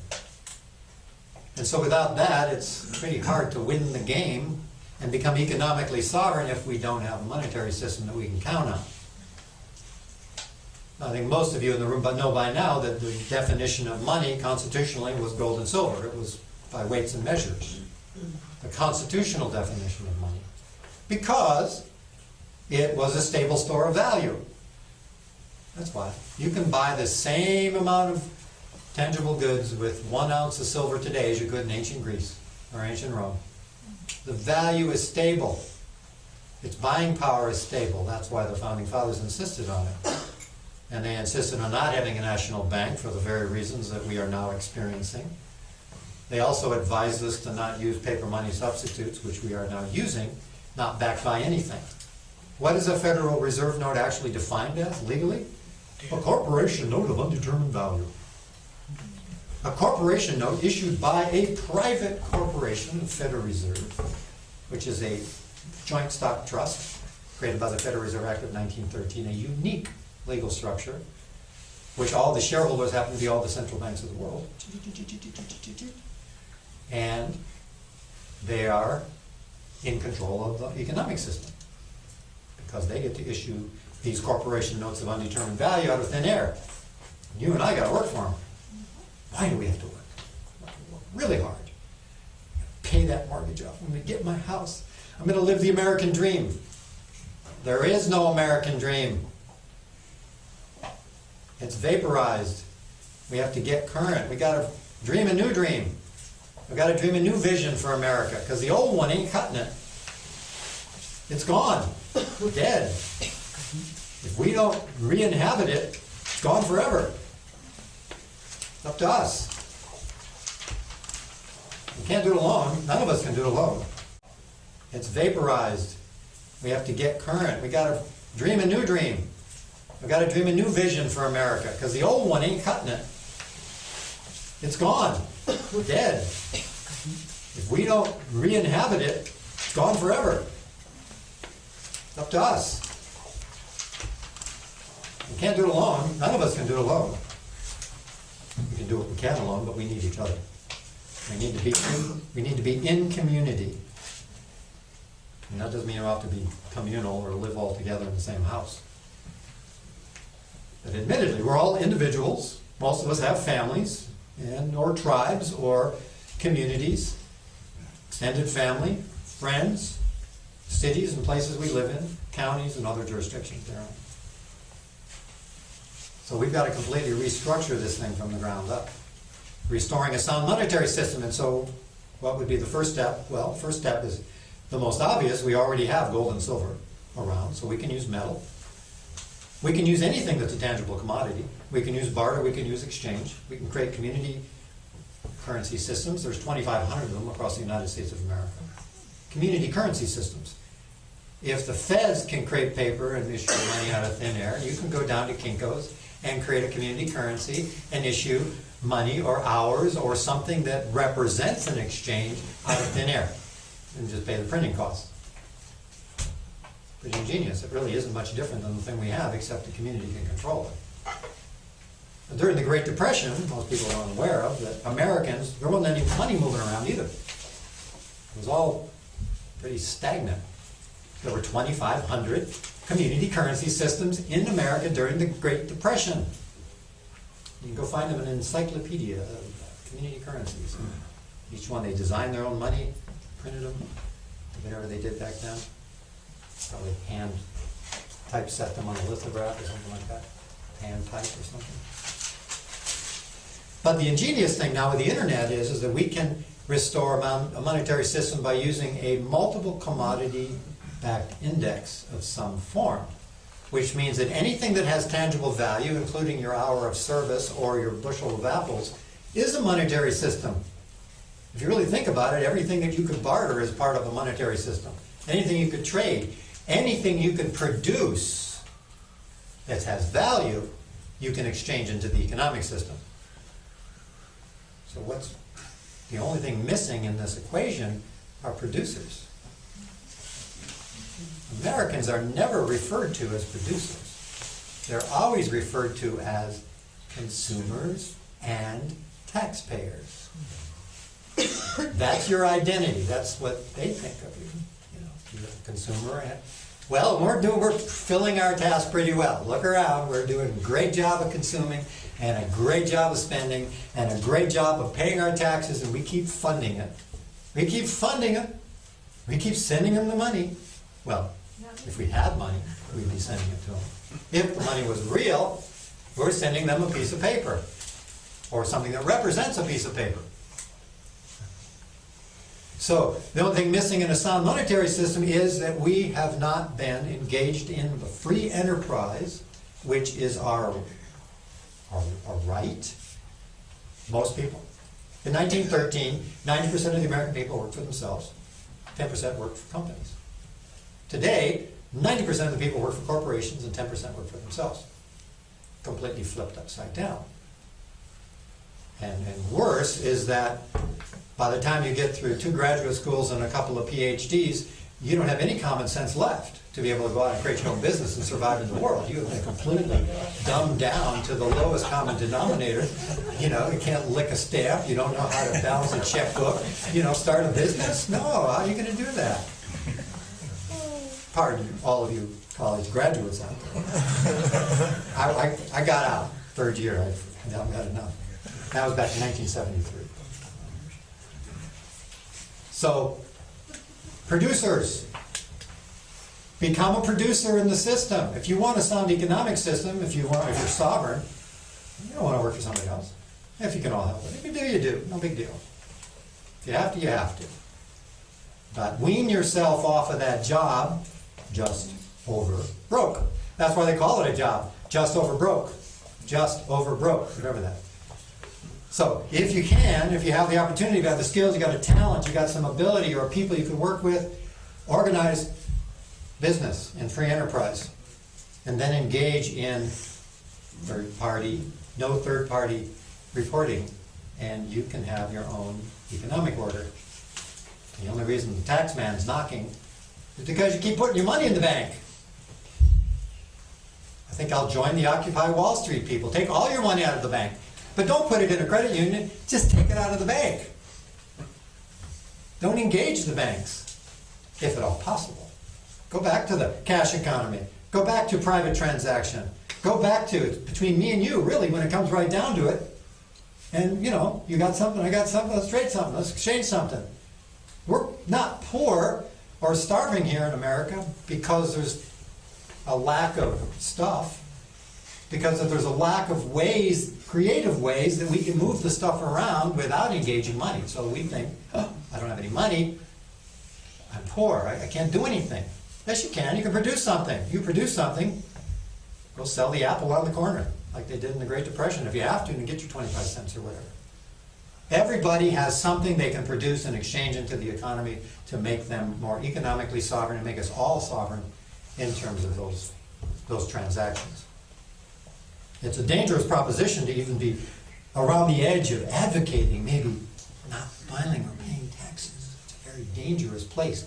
And so without that, it's pretty hard to win the game and become economically sovereign if we don't have a monetary system that we can count on. I think most of you in the room know by now that the definition of money constitutionally was gold and silver. It was by weights and measures. The constitutional definition of money. Because it was a stable store of value. That's why. You can buy the same amount of tangible goods with 1 ounce of silver today as you could in ancient Greece or ancient Rome. The value is stable. Its buying power is stable. That's why the Founding Fathers insisted on it. And they insisted on not having a national bank for the very reasons that we are now experiencing. They also advised us to not use paper money substitutes, which we are now using, not backed by anything. What is a Federal Reserve note actually defined as legally? A corporation note of undetermined value. A corporation note issued by a private corporation, the Federal Reserve, which is a joint stock trust created by the Federal Reserve Act of 1913, a unique legal structure, which all the shareholders happen to be all the central banks of the world. And they are in control of the economic system because they get to issue these corporation notes of undetermined value out of thin air. You and I got to work for them. Why do we have to work? We have to work really hard. Pay that mortgage off. I'm going to get my house. I'm going to live the American dream. There is no American dream. It's vaporized. We have to get current. We got to dream a new dream. We got to dream a new vision for America because the old one ain't cutting it. It's gone. Dead. If we don't re-inhabit it, it's gone forever. It's up to us. We can't do it alone. None of us can do it alone. It's vaporized. We have to get current. We got to dream a new dream. We got to dream a new vision for America because the old one ain't cutting it. It's gone. Dead. If we don't re-inhabit it, it's gone forever. It's up to us. We can't do it alone. None of us can do it alone. We can do what we can alone, but we need each other. We need to be in community. And that doesn't mean we have to be communal or live all together in the same house. But admittedly, we're all individuals. Most of us have families and or tribes or communities, extended family, friends, cities and places we live in, counties and other jurisdictions there. So we've got to completely restructure this thing from the ground up. Restoring a sound monetary system. And so what would be the first step? Well, first step is the most obvious. We already have gold and silver around, so we can use metal. We can use anything that's a tangible commodity. We can use barter, we can use exchange. We can create community currency systems. There's 2,500 of them across the United States of America. Community currency systems. If the feds can create paper and issue money out of thin air, you can go down to Kinko's and create a community currency and issue money or hours or something that represents an exchange out of thin air and just pay the printing costs. Pretty ingenious. It really isn't much different than the thing we have, except the community can control it. But during the Great Depression, most people aren't aware of, that Americans, there wasn't any money moving around either. It was all pretty stagnant. There were 2,500 community currency systems in America during the Great Depression. You can go find them in an encyclopedia of community currencies. Each one, they designed their own money, printed them, whatever they did back then. Probably hand typeset them on a lithograph or something like that. Hand type or something. But the ingenious thing now with the internet is that we can restore a monetary system by using a multiple commodity-backed index of some form, which means that anything that has tangible value, including your hour of service or your bushel of apples, is a monetary system. If you really think about it, everything that you could barter is part of a monetary system. Anything you could trade, anything you can produce that has value, you can exchange into the economic system. So what's the only thing missing in this equation are producers. Americans are never referred to as producers. They're always referred to as consumers and taxpayers. That's your identity. That's what they think of you. You know, you're a consumer. Well, we're filling our task pretty well. Look around. We're doing a great job of consuming and a great job of spending and a great job of paying our taxes, and we keep funding it. We keep funding it. We keep sending them the money. Well, if we had money, we'd be sending it to them. If the money was real, we're sending them a piece of paper or something that represents a piece of paper. So the only thing missing in a sound monetary system is that we have not been engaged in the free enterprise, which is our right. Most people. In 1913, 90% of the American people worked for themselves. 10% worked for companies. Today, 90% of the people work for corporations and 10% work for themselves. Completely flipped upside down. And worse is that by the time you get through 2 graduate schools and a couple of PhDs, you don't have any common sense left to be able to go out and create your own business and survive in the world. You have been completely dumbed down to the lowest common denominator. You know, you can't lick a stamp. You don't know how to balance a checkbook. You know, start a business. No, how are you going to do that? Pardon all of you college graduates out there. I got out third year. I've got enough. That was back in 1973. So, producers. Become a producer in the system. If you want a sound economic system, if you're sovereign, you don't want to work for somebody else. If you can all help it. If you do, you do. No big deal. If you have to, you have to. But wean yourself off of that job just over broke. That's why they call it a job. Just over broke. Just over broke. Remember that. So if you can, if you have the opportunity, you got the skills, you got a talent, you got some ability, or people you can work with, organize business and free enterprise, and then engage in no third-party reporting, and you can have your own economic order. The only reason the tax man's knocking is because you keep putting your money in the bank. I think I'll join the Occupy Wall Street people. Take all your money out of the bank, but don't put it in a credit union, just take it out of the bank. Don't engage the banks, if at all possible. Go back to the cash economy. Go back to private transaction. Go back to it between me and you, really, when it comes right down to it. And, you know, you got something, I got something, let's trade something, let's exchange something. We're not poor or starving here in America because there's a lack of stuff, because there's a lack of ways, creative ways, that we can move the stuff around without engaging money. So we think, oh, I don't have any money, I'm poor, I can't do anything. Yes, you can. You can produce something. You produce something, go sell the apple on the corner, like they did in the Great Depression, if you have to, and get your 25 cents or whatever. Everybody has something they can produce and exchange into the economy to make them more economically sovereign and make us all sovereign in terms of those transactions. It's a dangerous proposition to even be around the edge of advocating maybe not filing or paying taxes. It's a very dangerous place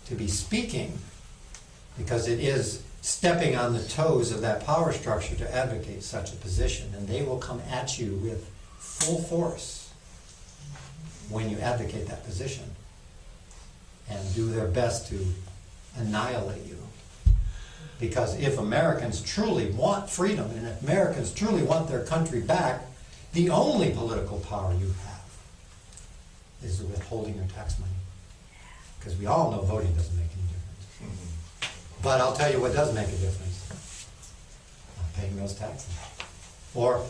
to be speaking, because it is stepping on the toes of that power structure to advocate such a position, and they will come at you with full force when you advocate that position and do their best to annihilate you. Because if Americans truly want freedom, and if Americans truly want their country back, the only political power you have is withholding your tax money. Because we all know voting doesn't make any difference. But I'll tell you what does make a difference. Not paying those taxes. Or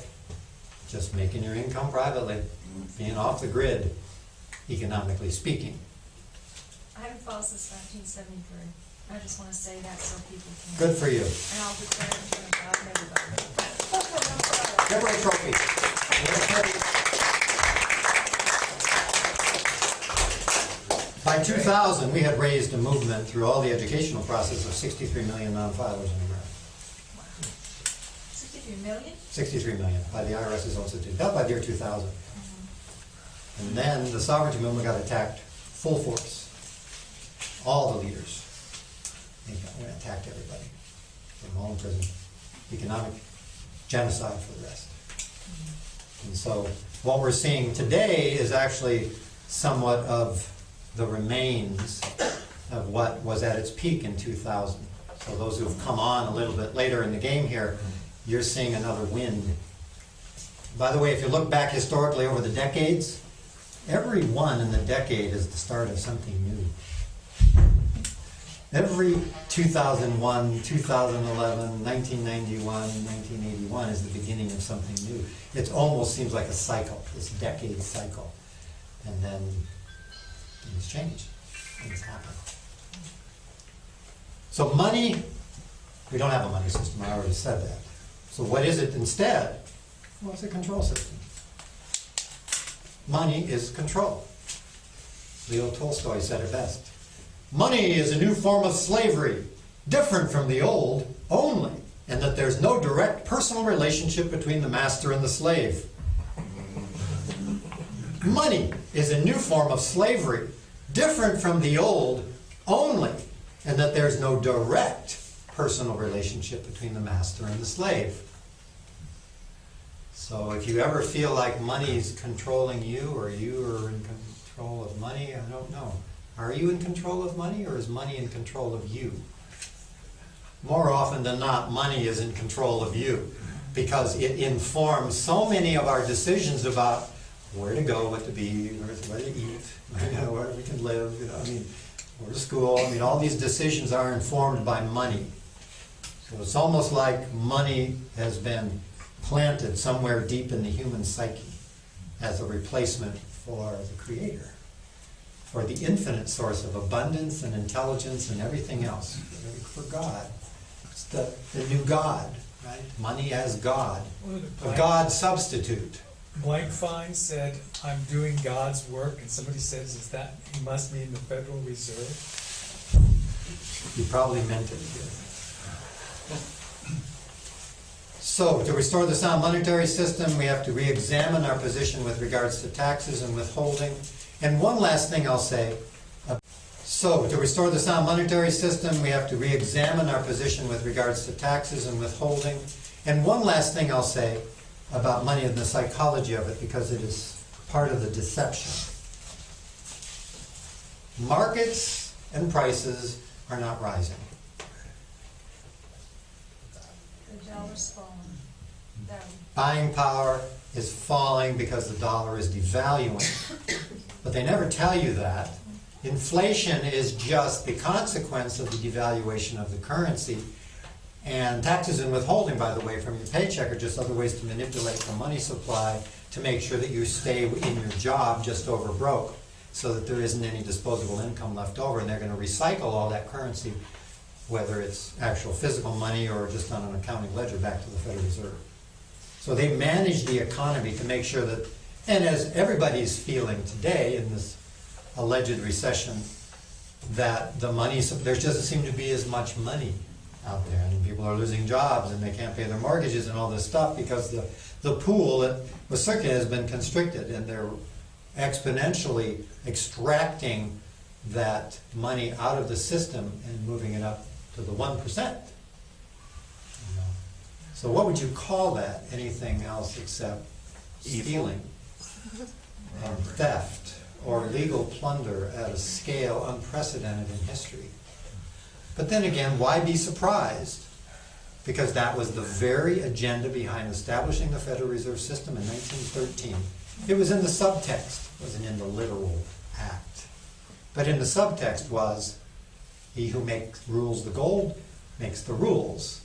just making your income privately, being off the grid, economically speaking. I haven't filed since 1973. I just want to say that so people can. Good for you. And I'll declare it in front of God and everybody. Give her a trophy. By 2000, we had raised a movement through all the educational process of 63 million non-filers in America. 63 million? 63 million by the IRS's own statistic. That by the year 2000. And then the sovereignty movement got attacked full force. All the leaders. They attacked everybody. Put them all in prison. Economic genocide for the rest. And so what we're seeing today is actually somewhat of the remains of what was at its peak in 2000. So those who have come on a little bit later in the game here, you're seeing another wind. By the way, if you look back historically over the decades, every one in the decade is the start of something new. Every 2001, 2011, 1991, 1981 is the beginning of something new. It almost seems like a cycle, this decade cycle. And then things change, things happen. So money, we don't have a money system, I already said that. So what is it instead? Well, it's a control system. Money is control. Leo Tolstoy said it best. Money is a new form of slavery, different from the old only, in that there's no direct personal relationship between the master and the slave. Money is a new form of slavery, different from the old only, and that there's no direct personal relationship between the master and the slave. So if you ever feel like money's controlling you, or you are in control of money, I don't know. Are you in control of money, or is money in control of you? More often than not, money is in control of you, because it informs so many of our decisions about where to go, what to be, where to eat, where we can live, where to school. All these decisions are informed by money. So it's almost like money has been planted somewhere deep in the human psyche as a replacement for the Creator, for the infinite source of abundance and intelligence and everything else, for God. It's the new God, right? Money as God, a God substitute. Blank Fine said, "I'm doing God's work," and somebody says, "Is that he must mean the Federal Reserve?" You probably meant it. So, to restore the sound monetary system, we have to re-examine our position with regards to taxes and withholding. And one last thing I'll say. So, to restore the sound monetary system, we have to re-examine our position with regards to taxes and withholding. And one last thing I'll say about money and the psychology of it, because it is part of the deception. Markets and prices are not rising. The dollar's falling down. Buying power is falling because the dollar is devaluing. But they never tell you that. Inflation is just the consequence of the devaluation of the currency. And taxes and withholding, by the way, from your paycheck are just other ways to manipulate the money supply to make sure that you stay in your job just over broke, so that there isn't any disposable income left over, and they're going to recycle all that currency, whether it's actual physical money or just on an accounting ledger, back to the Federal Reserve. So they manage the economy to make sure that, and as everybody's feeling today in this alleged recession, that the money, there doesn't seem to be as much money out there, and people are losing jobs and they can't pay their mortgages and all this stuff because the pool that was circulating has been constricted, and they're exponentially extracting that money out of the system and moving it up to the 1%. So what would you call that? Anything else except stealing and theft or legal plunder at a scale unprecedented in history? But then again, why be surprised? Because that was the very agenda behind establishing the Federal Reserve System in 1913. It was in the subtext, it wasn't in the literal act. But in the subtext was, he who rules the gold makes the rules.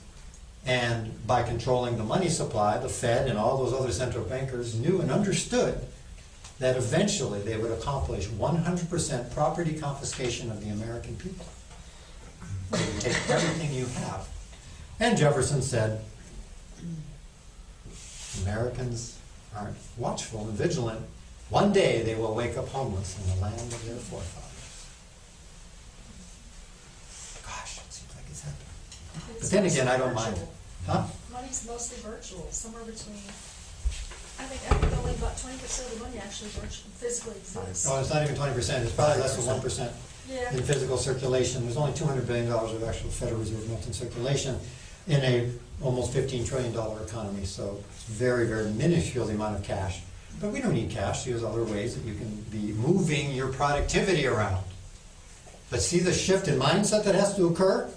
And by controlling the money supply, the Fed and all those other central bankers knew and understood that eventually they would accomplish 100% property confiscation of the American people. They would take everything you have. And Jefferson said, Americans aren't watchful and vigilant. One day they will wake up homeless in the land of their forefathers. Gosh, it seems like it's happening. But then again, I don't mind. Huh? Money's mostly virtual, somewhere between, I think only about 20% of the money actually physically exists. Oh, it's not even 20%. It's probably less than 1% Yeah. in physical circulation. There's only $200 billion of actual Federal Reserve notes in circulation in a almost $15 trillion economy. So it's very, very minuscule, the amount of cash. But we don't need cash. There's other ways that you can be moving your productivity around. But see the shift in mindset that has to occur?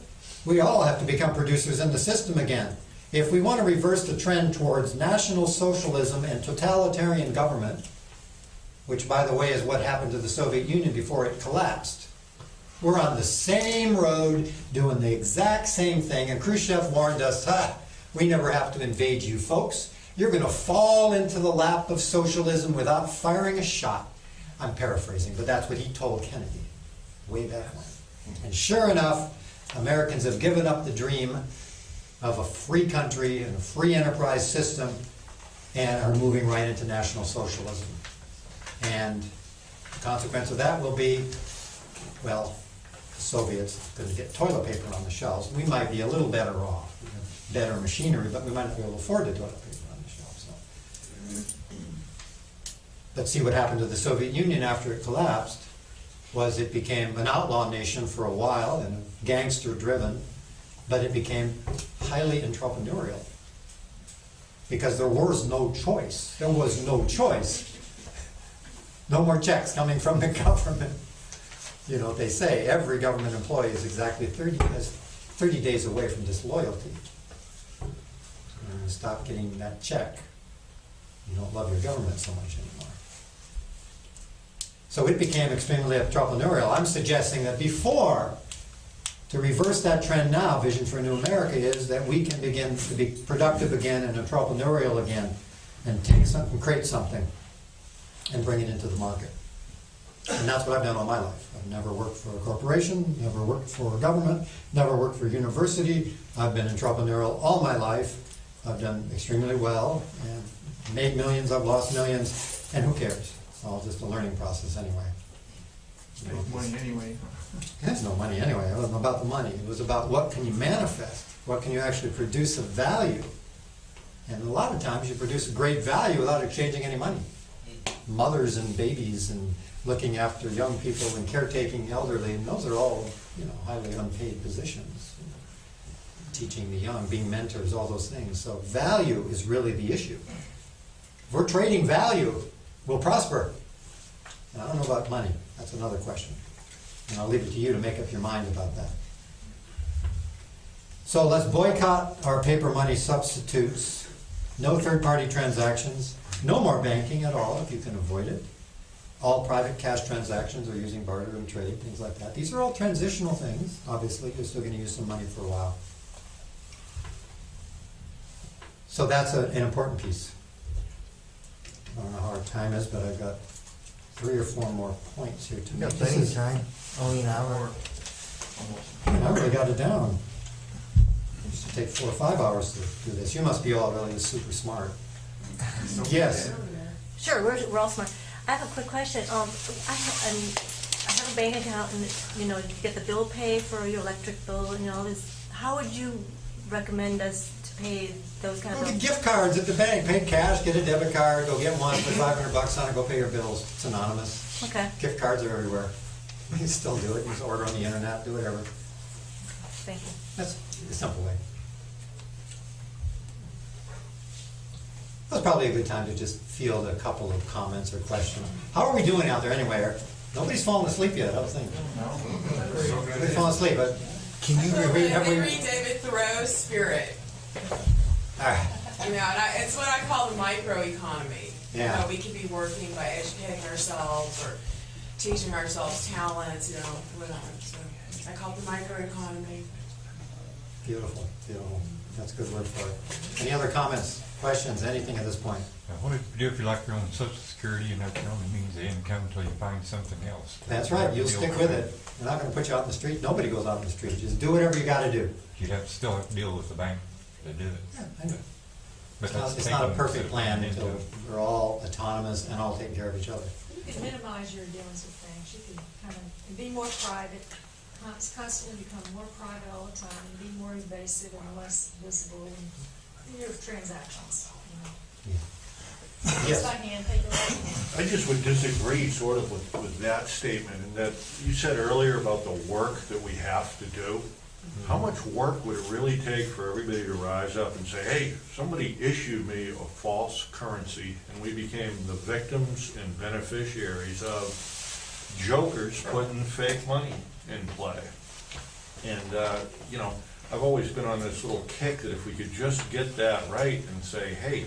We all have to become producers in the system again. If we want to reverse the trend towards National Socialism and totalitarian government, which, by the way, is what happened to the Soviet Union before it collapsed, we're on the same road doing the exact same thing. And Khrushchev warned us, we never have to invade you folks. You're going to fall into the lap of socialism without firing a shot. I'm paraphrasing, but that's what he told Kennedy way back when. And sure enough, Americans have given up the dream of a free country and a free enterprise system and are moving right into National Socialism. And the consequence of that will be, well, the Soviets are going to get toilet paper on the shelves. We might be a little better off. We have better machinery, but we might not be able to afford the toilet paper on the shelves. So. But see what happened to the Soviet Union after it collapsed. was it became an outlaw nation for a while and gangster driven, but it became highly entrepreneurial. Because there was no choice. There was no choice. No more checks coming from the government. You know, they say every government employee is exactly 30 days away from disloyalty. And stop getting that check. You don't love your government so much anymore. So it became extremely entrepreneurial. I'm suggesting that to reverse that trend now, Vision for a New America is that we can begin to be productive again and entrepreneurial again and take something, create something and bring it into the market. And that's what I've done all my life. I've never worked for a corporation, never worked for a government, never worked for a university. I've been entrepreneurial all my life. I've done extremely well and made millions, I've lost millions, and who cares? It's all just a learning process anyway. Make money anyway. There's no money anyway. It wasn't about the money. It was about what can you manifest? What can you actually produce of value? And a lot of times you produce a great value without exchanging any money. Mothers and babies and looking after young people and caretaking the elderly, and those are all, highly unpaid positions. Teaching the young, being mentors, all those things. So value is really the issue. If we're trading value, we'll prosper. And I don't know about money. That's another question. And I'll leave it to you to make up your mind about that. So let's boycott our paper money substitutes. No third-party transactions. No more banking at all if you can avoid it. All private cash transactions are using barter and trade, things like that. These are all transitional things. Obviously, you're still going to use some money for a while. So that's an important piece. I don't know how our time is, but I've got 3 or 4 more points here to You make. got plenty of time, only an hour. I really got it down. It used to take 4 or 5 hours to do this. You must be all really super smart. Yes. Sure, we're all smart. I have a quick question. I have a bank account, and you get the bill pay for your electric bill and all this. How would you recommend us to pay those kind of Go bills? get gift cards at the bank. Pay cash, get a debit card, go get one, put $500 on it, go pay your bills. It's anonymous. Okay, Gift cards are everywhere. You can still do it. You just order on the internet, do whatever. thank you. That's a simple way. That's probably a good time to just field a couple of comments or questions. How are we doing out there anyway? Nobody's fallen asleep yet, I was thinking. Nobody's fallen asleep, but Can you They read David Thoreau's Spirit. all right. It's what I call the microeconomy. Yeah. We could be working by educating ourselves or teaching ourselves talents, whatever. So I call it the microeconomy. Beautiful, beautiful. That's a good word for it. Any other comments, questions, anything at this point? What do you do if you're like you're on Social Security and that's your only means of income until you find something else? That's right, you'll Deal stick with it. We're not going to put you out in the street. Nobody goes out in the street. Just do whatever you got to do. You'd still have to deal with the bank to do it. Yeah, I know. But It's not a taking perfect the plan into until we're all autonomous and all taking care of each other. You can minimize your dealings with things. You can kind of be more private, constantly become more private all the time, and be more invasive and less visible in your transactions. Just by hand, paper. I just would disagree sort of with that statement, and that you said earlier about the work that we have to do. How much work would it really take for everybody to rise up and say, hey, somebody issued me a false currency, and we became the victims and beneficiaries of jokers putting fake money in play? And, I've always been on this little kick that if we could just get that right and say, hey,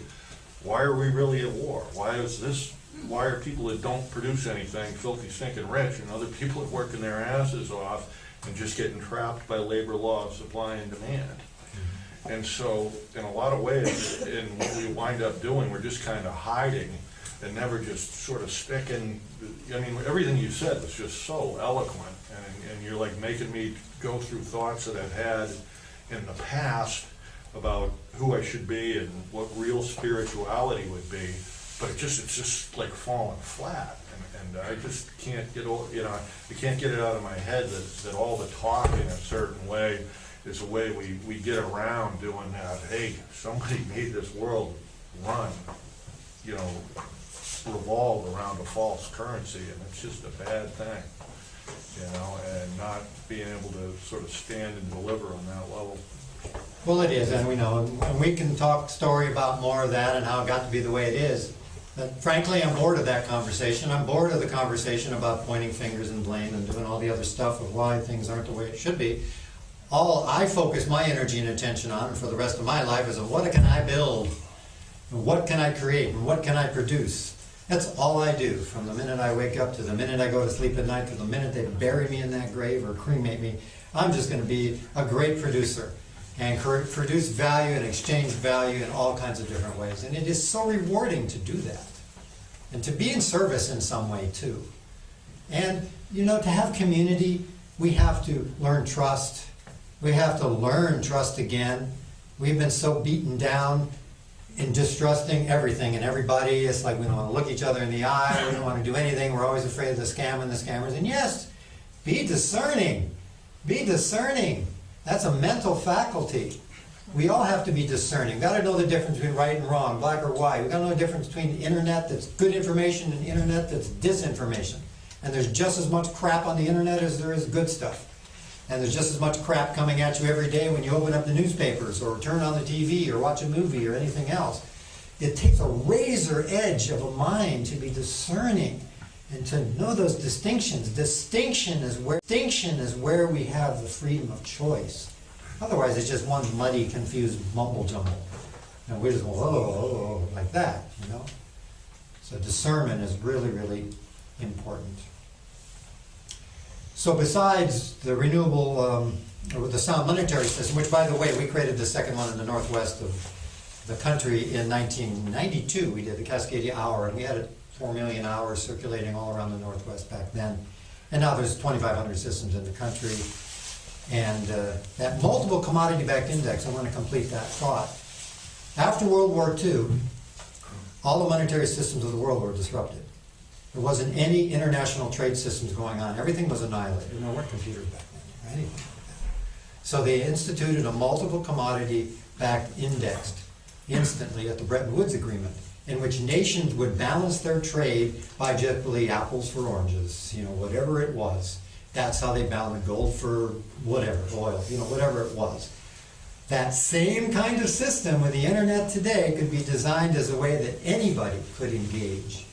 why are we really at war? Why are people that don't produce anything filthy, stinking rich, and other people that are working their asses off and just getting trapped by labor law of supply and demand? And so, in a lot of ways, in what we wind up doing, we're just kind of hiding and never just sort of sticking. Everything you said was just so eloquent, and you're like making me go through thoughts that I've had in the past about who I should be and what real spirituality would be, but it's just like falling flat, and I just can't get I can't get it out of my head that all the talk in a certain way is a way we get around doing that. Hey, somebody made this world run, revolve around a false currency, and it's just a bad thing. and not being able to sort of stand and deliver on that level. Well, it is, and we know, and we can talk story about more of that and how it got to be the way it is. But frankly, I'm bored of that conversation. I'm bored of the conversation about pointing fingers and blame and doing all the other stuff of why things aren't the way it should be. All I focus my energy and attention on, and for the rest of my life, is of what can I build, and what can I create, and what can I produce. That's all I do, from the minute I wake up to the minute I go to sleep at night to the minute they bury me in that grave or cremate me. I'm just going to be a great producer and produce value and exchange value in all kinds of different ways. And it is so rewarding to do that. And to be in service in some way too. And, you know, to have community, we have to learn trust. We have to learn trust again. We've been so beaten down in distrusting everything and everybody. It's like we don't want to look each other in the eye. We don't want to do anything. We're always afraid of the scam and the scammers. And yes, be discerning. Be discerning. That's a mental faculty. We all have to be discerning. We've got to know the difference between right and wrong, black or white. We've got to know the difference between the internet that's good information and the internet that's disinformation. And there's just as much crap on the internet as there is good stuff. And there's just as much crap coming at you every day when you open up the newspapers or turn on the TV or watch a movie or anything else. It takes a razor edge of a mind to be discerning and to know those distinctions. Distinction is where we have the freedom of choice. Otherwise, it's just one muddy, confused mumble jumble. And we just go, oh, like that, you know? So discernment is really, really important. So besides the renewable, or the sound monetary system, which by the way, we created the second one in the northwest of the country in 1992. We did the Cascadia Hour, and we had 4 million hours circulating all around the northwest back then. And now there's 2,500 systems in the country. And that multiple commodity-backed index, I want to complete that thought. After World War II, all the monetary systems of the world were disrupted. There wasn't any international trade systems going on. Everything was annihilated. There weren't computers back then or anything like that. So they instituted a multiple commodity-backed index instantly at the Bretton Woods Agreement, in which nations would balance their trade by generally apples for oranges, you know, whatever it was. That's how they balanced gold for whatever, oil, you know, whatever it was. That same kind of system with the internet today could be designed as a way that anybody could engage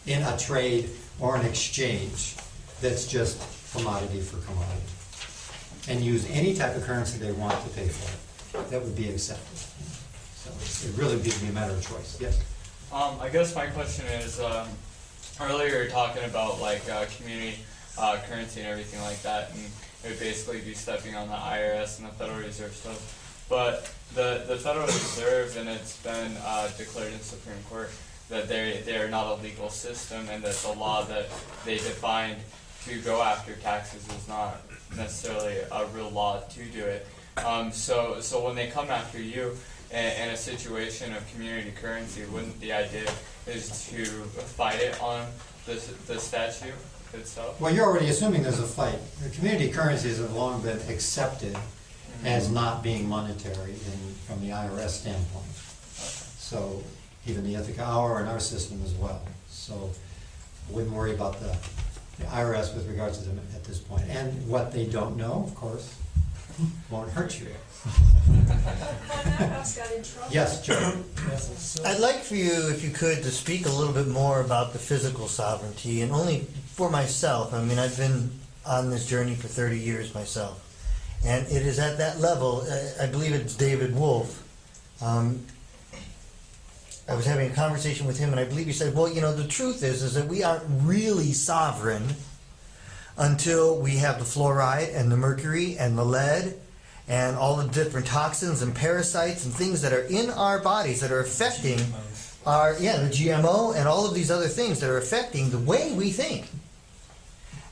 in a trade or an exchange that's just commodity for commodity, and use any type of currency they want to pay for it. That would be accepted. So it really would be a matter of choice. Yes? I guess my question is, earlier you were talking about like community currency and everything like that, and it would basically be stepping on the IRS and the Federal Reserve stuff. But the Federal Reserve, and it's been declared in Supreme Court that they are not a legal system, and that the law that they defined to go after taxes is not necessarily a real law to do it. So when they come after you in a situation of community currency, wouldn't the idea is to fight it on the statute itself? Well, you're already assuming there's a fight. The community currencies have long been accepted as not being monetary from the IRS standpoint. So even the Ethical Hour and our system as well. So wouldn't worry about the IRS with regards to them at this point. And what they don't know, of course, won't hurt you. Yes, Joe. I'd like for you, if you could, to speak a little bit more about the physical sovereignty, and only for myself. I mean, I've been on this journey for 30 years myself. And it is at that level, I believe it's David Wolf. I was having a conversation with him, and I believe he said, well, you know, the truth is that we aren't really sovereign until we have the fluoride and the mercury and the lead and all the different toxins and parasites and things that are in our bodies that are affecting the GMO and all of these other things that are affecting the way we think.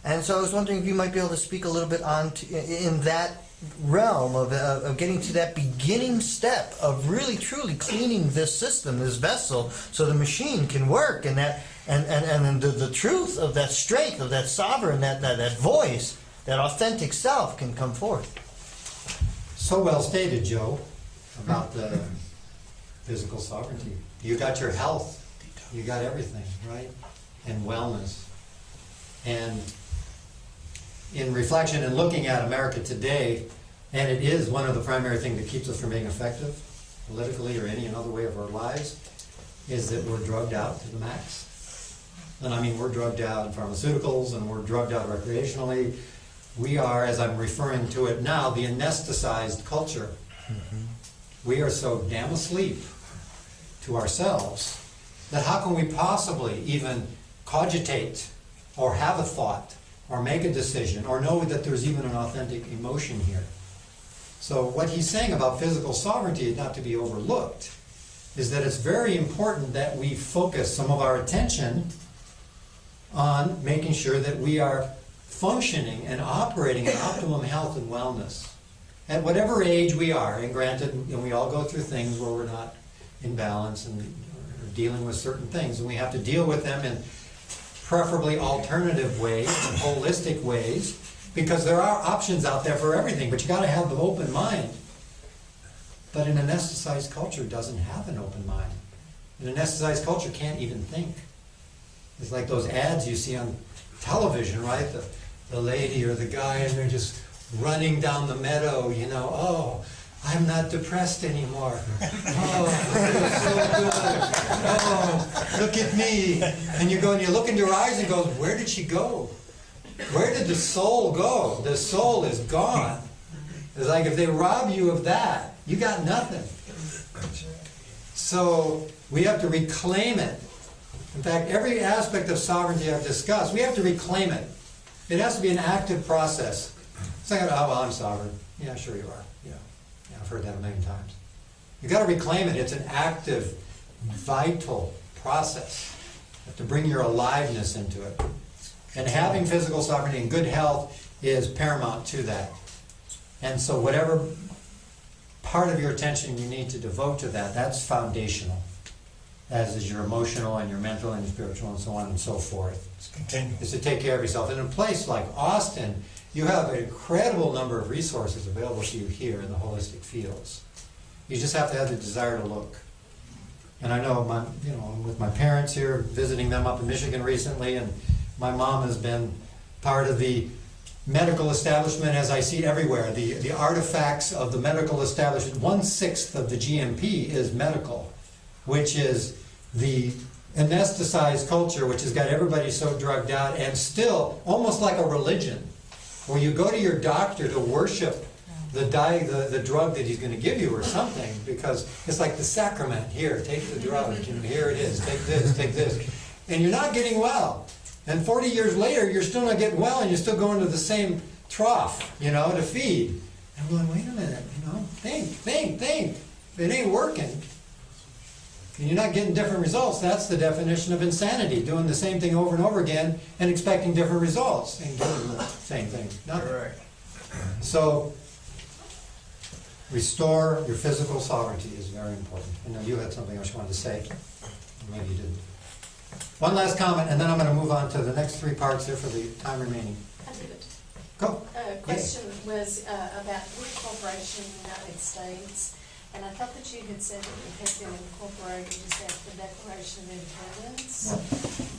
And so I was wondering if you might be able to speak a little bit on in that realm of getting to that beginning step of really truly cleaning this system, this vessel, so the machine can work, and that and the truth of that strength, of that sovereign, that voice, that authentic self can come forth. So well stated, Joe, about the physical sovereignty. You got your health, you got everything, right? And wellness. And in reflection and looking at America today, and it is one of the primary things that keeps us from being effective, politically or any other way of our lives, is that we're drugged out to the max. And I mean, we're drugged out in pharmaceuticals, and we're drugged out recreationally. We are, as I'm referring to it now, the anesthetized culture. We are so damn asleep to ourselves that how can we possibly even cogitate or have a thought or make a decision or know that there's even an authentic emotion here? So what he's saying about physical sovereignty, not to be overlooked, is that it's very important that we focus some of our attention on making sure that we are functioning and operating in optimum health and wellness at whatever age we are. And granted, and we all go through things where we're not in balance and are dealing with certain things, and we have to deal with them in preferably alternative ways and holistic ways, because there are options out there for everything, but you got to have the open mind. But an anesthetized culture doesn't have an open mind. An anesthetized culture can't even think. It's like those ads you see on television, right? The lady or the guy, and they're just running down the meadow, you know, oh, I'm not depressed anymore. Oh, it's so good. Oh, look at me. And you go and you look into her eyes and go, where did she go? Where did the soul go? The soul is gone. It's like if they rob you of that, you got nothing. So we have to reclaim it. In fact, every aspect of sovereignty I've discussed, we have to reclaim it. It has to be an active process. It's like, oh, well, I'm sovereign. Yeah, sure you are. Yeah, I've heard that a million times. You've got to reclaim it. It's an active, vital process. You have to bring your aliveness into it. And having physical sovereignty and good health is paramount to that. And so whatever part of your attention you need to devote to that, that's foundational. As is your emotional and your mental and your spiritual and so on and so forth. It's continual. Is to take care of yourself. And in a place like Austin, you have an incredible number of resources available to you here in the holistic fields. You just have to have the desire to look. And I know I'm with my parents here, visiting them up in Michigan recently, and my mom has been part of the medical establishment, as I see everywhere. The artifacts of the medical establishment, 1/6 of the GMP is medical, which is the anesthetized culture, which has got everybody so drugged out, and still almost like a religion, where you go to your doctor to worship the drug that he's going to give you or something, because it's like the sacrament. Here, take the drug, and here it is, take this. And you're not getting well. And 40 years later, you're still not getting well, and you're still going to the same trough, to feed. I'm going, wait a minute, think. If it ain't working, and you're not getting different results, that's the definition of insanity, doing the same thing over and over again and expecting different results and getting the same thing. Nothing. Right. So, restore your physical sovereignty is very important. I know you had something else you wanted to say. Maybe you didn't. One last comment, and then I'm going to move on to the next 3 parts here for the time remaining. I do it. Go. Question was about corporation in the United States. And I thought that you had said that it had been incorporated just after the Declaration of Independence.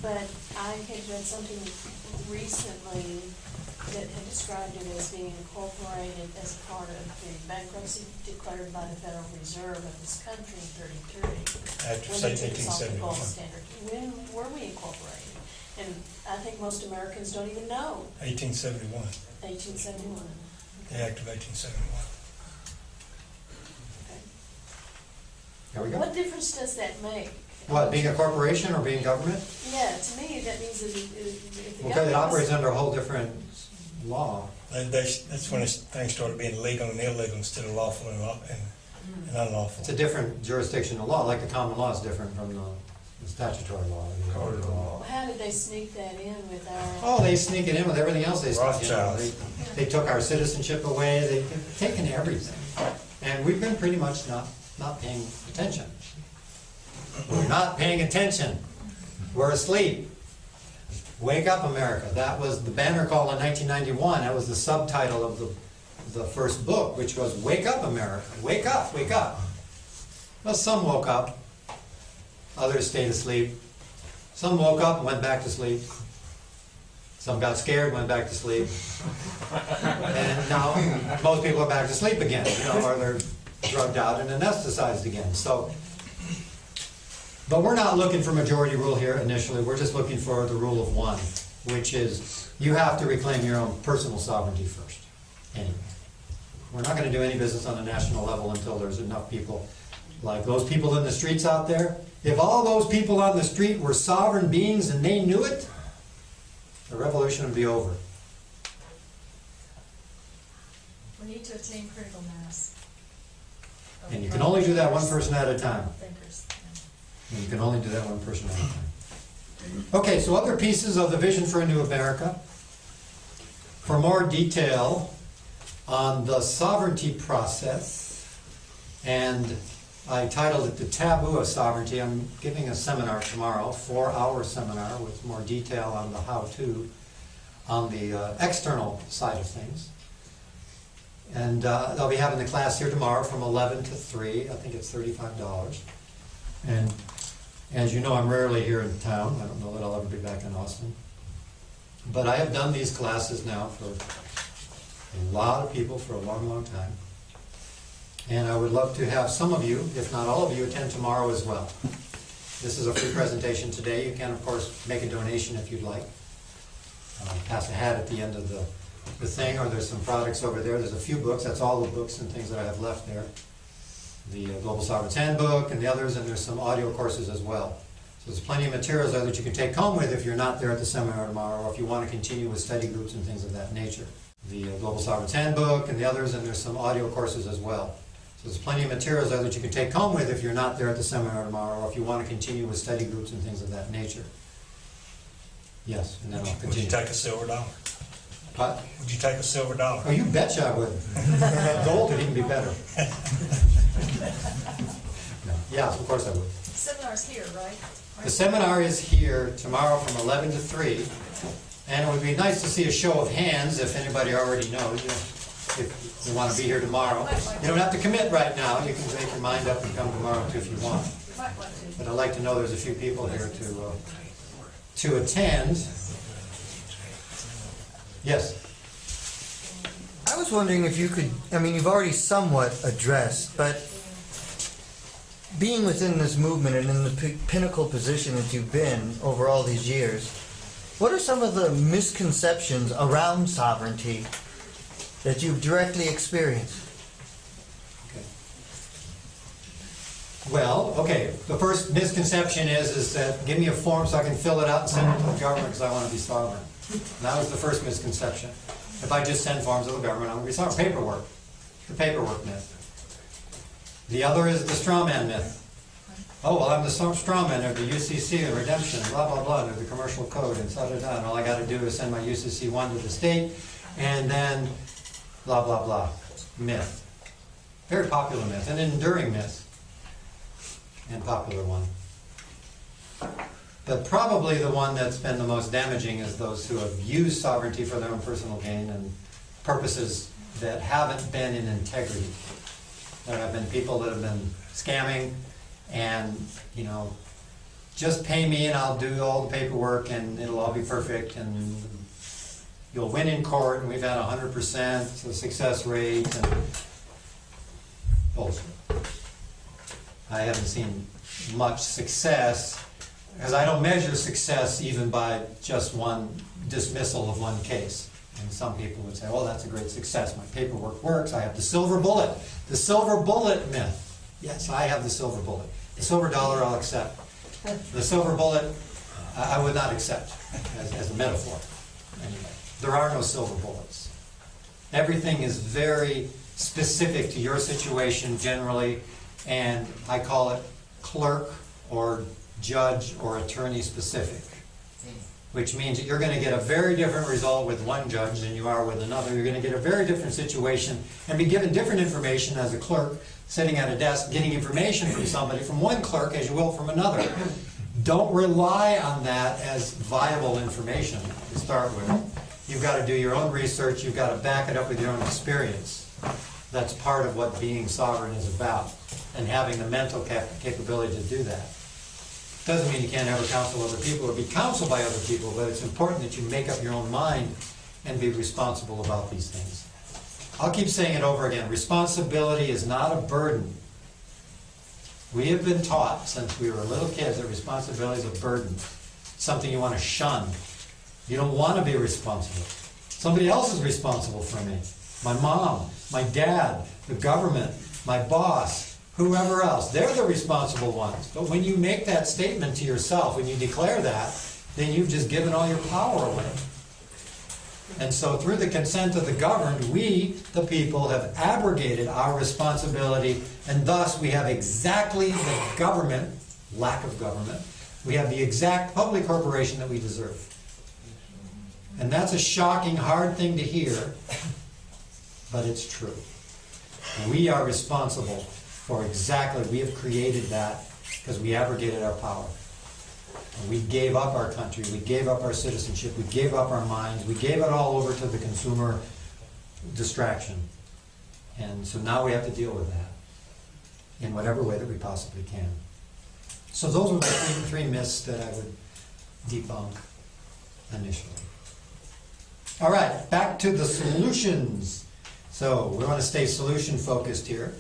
But I had read something recently that had described it as being incorporated as part of the bankruptcy declared by the Federal Reserve of this country in 1933. After, say, 1871. When were we incorporated? And I think most Americans don't even know. 1871. 1871. The Act of 1871. What difference does that make? What, being a corporation or being government? Yeah, to me, that means that if the Okay, it operates under a whole different law. That's when things started being legal and illegal instead of lawful and unlawful. It's a different jurisdictional law, like the common law is different from the statutory law. The law. How did they sneak that in with our... Oh, they sneak it in with everything else they sneak in. Rothschilds. They took our citizenship away, they've taken everything. And we've been pretty much not paying attention. We're not paying attention. We're asleep. Wake up, America. That was the banner call in 1991. That was the subtitle of the first book, which was Wake Up, America. Wake up, wake up. Well, some woke up. Others stayed asleep. Some woke up and went back to sleep. Some got scared, went back to sleep. And now most people are back to sleep again, or they're drugged out and anesthetized again. So, but we're not looking for majority rule here initially. We're just looking for the rule of one, which is you have to reclaim your own personal sovereignty first. Anyway, we're not going to do any business on a national level until there's enough people, like those people in the streets out there. If all those people on the street were sovereign beings and they knew it, the revolution would be over. We need to attain critical mass. And you can only do that one person at a time. Thinkers. And you can only do that one person at a time. Okay, so other pieces of the Vision for a New America. For more detail on the sovereignty process, and I titled it The Taboo of Sovereignty. I'm giving a seminar tomorrow, 4-hour seminar with more detail on the how-to on the external side of things. And they'll be having the class here tomorrow from 11 to 3. I think it's $35. And as you know, I'm rarely here in town. I don't know that I'll ever be back in Austin. But I have done these classes now for a lot of people for a long, long time. And I would love to have some of you, if not all of you, attend tomorrow as well. This is a free presentation today. You can, of course, make a donation if you'd like. Pass a hat at the end of the thing, or there's some products over there. There's a few books. That's all the books and things that I have left there. The Global Sovereign's Handbook and the others, and there's some audio courses as well. So there's plenty of materials there that you can take home with if you're not there at the seminar tomorrow, or if you want to continue with study groups and things of that nature. The Global Sovereign's Handbook and the others, and there's some audio courses as well. So there's plenty of materials there that you can take home with if you're not there at the seminar tomorrow, or if you want to continue with study groups and things of that nature. Yes, and then I'll continue. Would you take a silver dollar? What? Would you take a silver dollar? Oh, you betcha I would. Gold would even be better. No. Yeah, of course I would. Seminar's here, right? The seminar is here tomorrow from 11 to 3. And it would be nice to see a show of hands if anybody already knows. If you want to be here tomorrow. You don't have to commit right now. You can make your mind up and come tomorrow too if you want. But I'd like to know there's a few people here to attend. Yes? I was wondering if you could, I mean, you've already somewhat addressed, but being within this movement and in the pinnacle position that you've been over all these years, what are some of the misconceptions around sovereignty that you've directly experienced? Okay. Well, okay, the first misconception is that give me a form so I can fill it out and send it to the government because I want to be sovereign. That was the first misconception. If I just send forms to the government, I'm going to be sovereign. Paperwork. The paperwork myth. The other is the straw man myth. Oh, well, I'm the straw man of the UCC and redemption, blah, blah, blah, under the commercial code, and da-da-da, and all I got to do is send my UCC 1 to the state, and then blah, blah, blah. Myth. Very popular myth, an enduring myth, and popular one. But probably the one that's been the most damaging is those who have used sovereignty for their own personal gain and purposes that haven't been in integrity. There have been people that have been scamming and, you know, just pay me and I'll do all the paperwork and it'll all be perfect and you'll win in court and we've had 100% success rate and bullshit. I haven't seen much success because I don't measure success even by just one dismissal of one case. And some people would say, well, that's a great success. My paperwork works. I have the silver bullet. The silver bullet myth. Yes, I have the silver bullet. The silver dollar I'll accept. The silver bullet I would not accept as a metaphor. Anyway, there are no silver bullets. Everything is very specific to your situation generally, and I call it clerk or judge or attorney specific, which means that you're going to get a very different result with one judge than you are with another. You're going to get a very different situation and be given different information as a clerk sitting at a desk getting information from somebody, from one clerk as you will from another. Don't rely on that as viable information to start with. You've got to do your own research. You've got to back it up with your own experience. That's part of what being sovereign is about, and having the mental capability to do that. Doesn't mean you can't ever counsel other people or be counseled by other people, but it's important that you make up your own mind and be responsible about these things. I'll keep saying it over again. Responsibility is not a burden. We have been taught since we were little kids that responsibility is a burden, something you want to shun. You don't want to be responsible. Somebody else is responsible for me. My mom, my dad, the government, my boss, whoever else. They're the responsible ones. But when you make that statement to yourself, when you declare that, then you've just given all your power away. And so through the consent of the governed, we, the people, have abrogated our responsibility, and thus we have exactly the government, lack of government, we have the exact public corporation that we deserve. And that's a shocking, hard thing to hear, but it's true. We are responsible for exactly, we have created that because we abrogated our power. And we gave up our country, we gave up our citizenship, we gave up our minds, we gave it all over to the consumer distraction. And so now we have to deal with that in whatever way that we possibly can. So those are the three myths that I would debunk initially. All right, back to the solutions. So we want to stay solution focused here.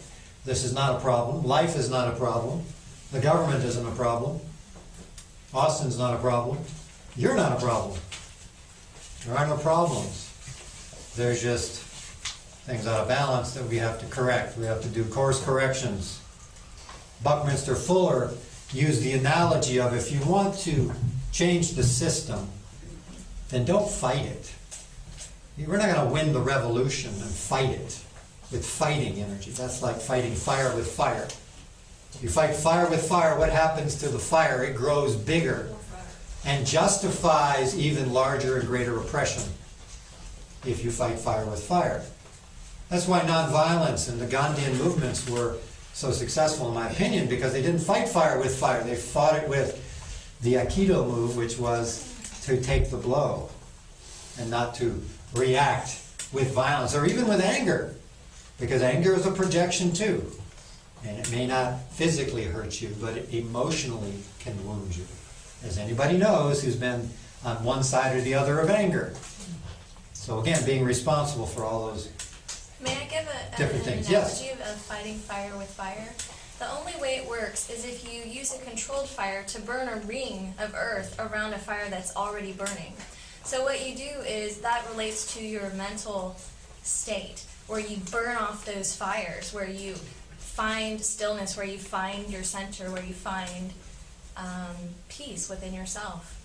This is not a problem. Life is not a problem. The government isn't a problem. Austin's not a problem. You're not a problem. There are no problems. There's just things out of balance that we have to correct. We have to do course corrections. Buckminster Fuller used the analogy of if you want to change the system, then don't fight it. We're not going to win the revolution and fight it with fighting energy. That's like fighting fire with fire. You fight fire with fire, what happens to the fire? It grows bigger and justifies even larger and greater oppression if you fight fire with fire. That's why nonviolence and the Gandhian movements were so successful, in my opinion, because they didn't fight fire with fire. They fought it with the Aikido move, which was to take the blow and not to react with violence or even with anger, because anger is a projection too. And it may not physically hurt you, but it emotionally can wound you. As anybody knows who's been on one side or the other of anger. So again, being responsible for all those May I give different an things. analogy Yes. of fighting fire with fire? The only way it works is if you use a controlled fire to burn a ring of earth around a fire that's already burning. So what you do is that relates to your mental state, where you burn off those fires, where you find stillness, where you find your center, where you find peace within yourself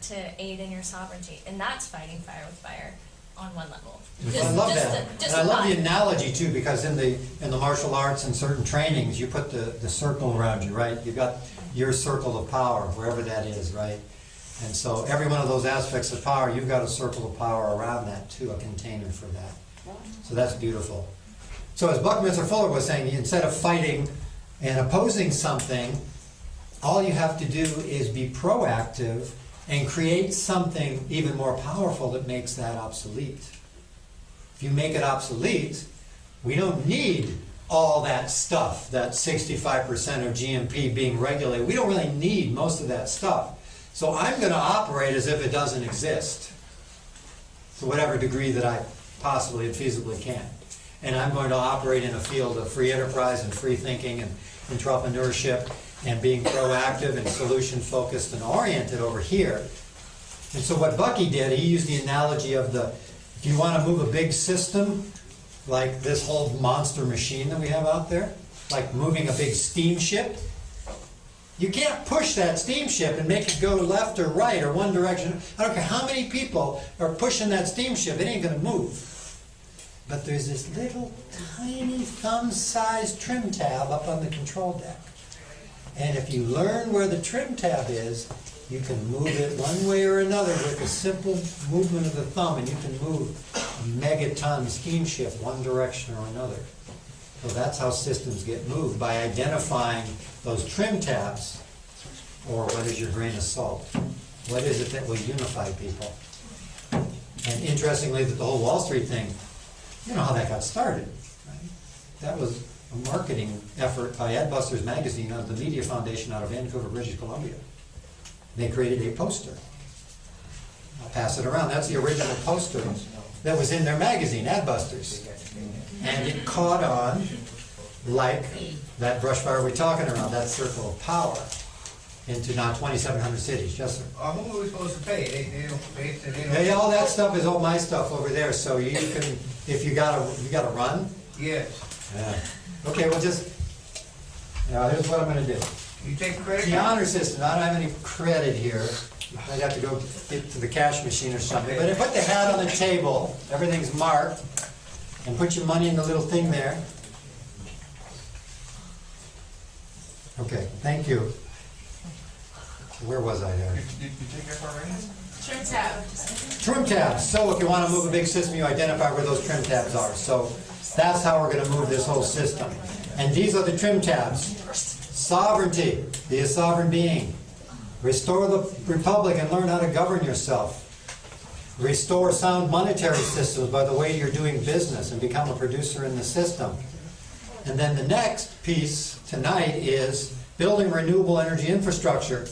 to aid in your sovereignty. And that's fighting fire with fire on one level. I love that. And I love the analogy too, because in the martial arts and certain trainings, you put the circle around you, right? You've got your circle of power, wherever that is, right? And so every one of those aspects of power, you've got a circle of power around that too, a container for that. So that's beautiful. So as Buckminster Fuller was saying, instead of fighting and opposing something, all you have to do is be proactive and create something even more powerful that makes that obsolete. If you make it obsolete, we don't need all that stuff, that 65% of GMP being regulated. We don't really need most of that stuff. So I'm going to operate as if it doesn't exist, to whatever degree that I possibly and feasibly can. And I'm going to operate in a field of free enterprise and free thinking and entrepreneurship and being proactive and solution-focused and oriented over here. And so what Bucky did, he used the analogy of if you want to move a big system, like this whole monster machine that we have out there, like moving a big steamship, you can't push that steamship and make it go left or right or one direction. I don't care how many people are pushing that steamship, it ain't going to move. But there's this little tiny thumb-sized trim tab up on the control deck. And if you learn where the trim tab is, you can move it one way or another with a simple movement of the thumb, and you can move a megaton steamship one direction or another. So that's how systems get moved, by identifying those trim tabs, or what is your grain of salt? What is it that will unify people? And interestingly, the whole Wall Street thing, you know how that got started, right? That was a marketing effort by Adbusters Magazine of the Media Foundation out of Vancouver, British Columbia. They created a poster. I'll pass it around. That's the original poster that was in their magazine, Adbusters. And it caught on like that brush fire we're talking about, that circle of power, into now 2,700 cities. Yes, sir? Who are we supposed to pay? They don't. Yeah, all that stuff is all my stuff over there. So you can, if you gotta run. Yes. Yeah. Okay, well just, here's what I'm going to do. You take credit? The honor system. I don't have any credit here. I'd have to go get to the cash machine or something. Okay. But put the hat on the table. Everything's marked, and put your money in the little thing there. Okay, thank you. Where was I there? You take that already? Trim tab. Trim tabs. So if you want to move a big system, you identify where those trim tabs are. So that's how we're going to move this whole system. And these are the trim tabs. Sovereignty. Be a sovereign being. Restore the republic and learn how to govern yourself. Restore sound monetary systems by the way you're doing business and become a producer in the system. And then the next piece tonight is building renewable energy infrastructure.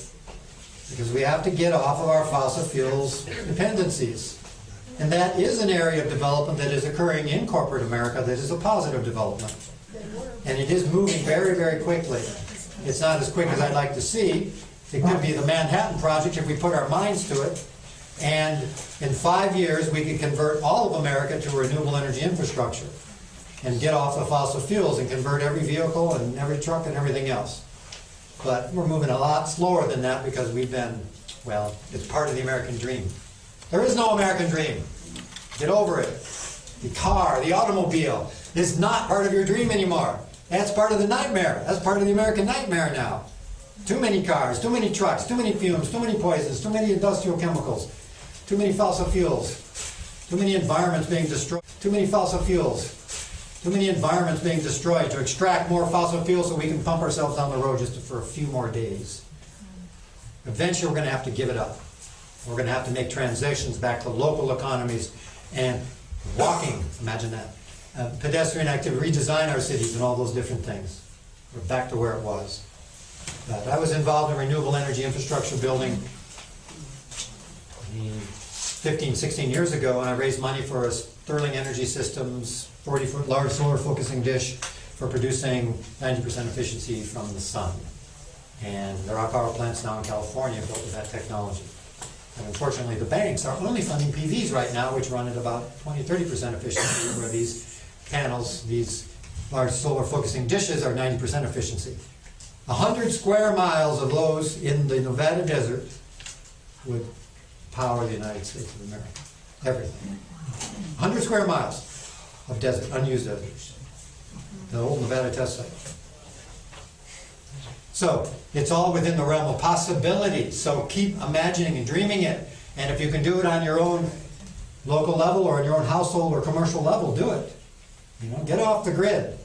Because we have to get off of our fossil fuels dependencies. And that is an area of development that is occurring in corporate America that is a positive development. And it is moving very, very quickly. It's not as quick as I'd like to see. It could be the Manhattan Project if we put our minds to it. And in 5 years, we could convert all of America to renewable energy infrastructure and get off the fossil fuels and convert every vehicle and every truck and everything else. But we're moving a lot slower than that because we've been, well, it's part of the American dream. There is no American dream. Get over it. The car, the automobile is not part of your dream anymore. That's part of the nightmare. That's part of the American nightmare now. Too many cars, too many trucks, too many fumes, too many poisons, too many industrial chemicals, too many fossil fuels, too many environments being destroyed, too many fossil fuels, too many environments being destroyed to extract more fossil fuels so we can pump ourselves down the road just for a few more days. Eventually we're going to have to give it up. We're going to have to make transitions back to local economies and walking, imagine that, pedestrian activity, redesign our cities and all those different things. We're back to where it was. But I was involved in renewable energy infrastructure building 15, 16 years ago, and I raised money for a Sterling Energy Systems 40-foot large solar focusing dish for producing 90% efficiency from the sun. And there are power plants now in California built with that technology. And unfortunately, the banks are only funding PVs right now, which run at about 20-30% efficiency, where these panels, these large solar focusing dishes, are 90% efficiency. 100 square miles of those in the Nevada desert would power the United States of America. Everything. 100 square miles of desert, unused desert. The old Nevada test site. So, it's all within the realm of possibility. So keep imagining and dreaming it. And if you can do it on your own local level or in your own household or commercial level, do it. You know, get off the grid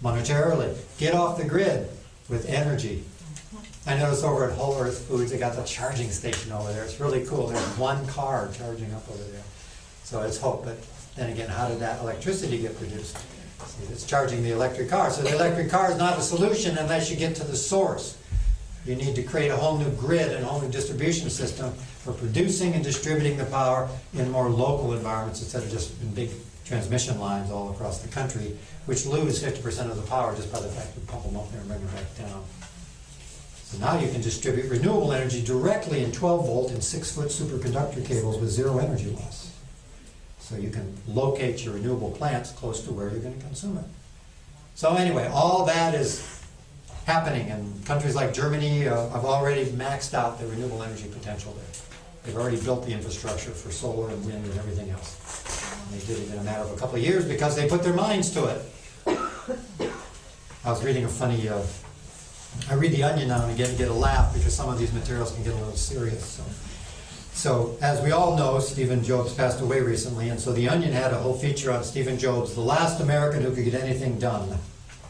monetarily. Get off the grid with energy. I noticed over at Whole Earth Foods, they got the charging station over there. It's really cool. There's one car charging up over there. So it's hope. But then again, how did that electricity get produced? See, it's charging the electric car. So the electric car is not a solution unless you get to the source. You need to create a whole new grid and a whole new distribution system for producing and distributing the power in more local environments instead of just in big transmission lines all across the country, which lose 50% of the power just by the fact we pump them up there and bring them back down. So now you can distribute renewable energy directly in 12-volt and 6-foot superconductor cables with zero energy loss. So you can locate your renewable plants close to where you're going to consume it. So anyway, all that is happening, and countries like Germany have already maxed out the renewable energy potential there. They've already built the infrastructure for solar and wind and everything else. And they did it in a matter of a couple of years because they put their minds to it. I was reading a funny, I read The Onion now and again to get a laugh because some of these materials can get a little serious. So as we all know, Stephen Jobs passed away recently, and so The Onion had a whole feature on Stephen Jobs, the last American who could get anything done.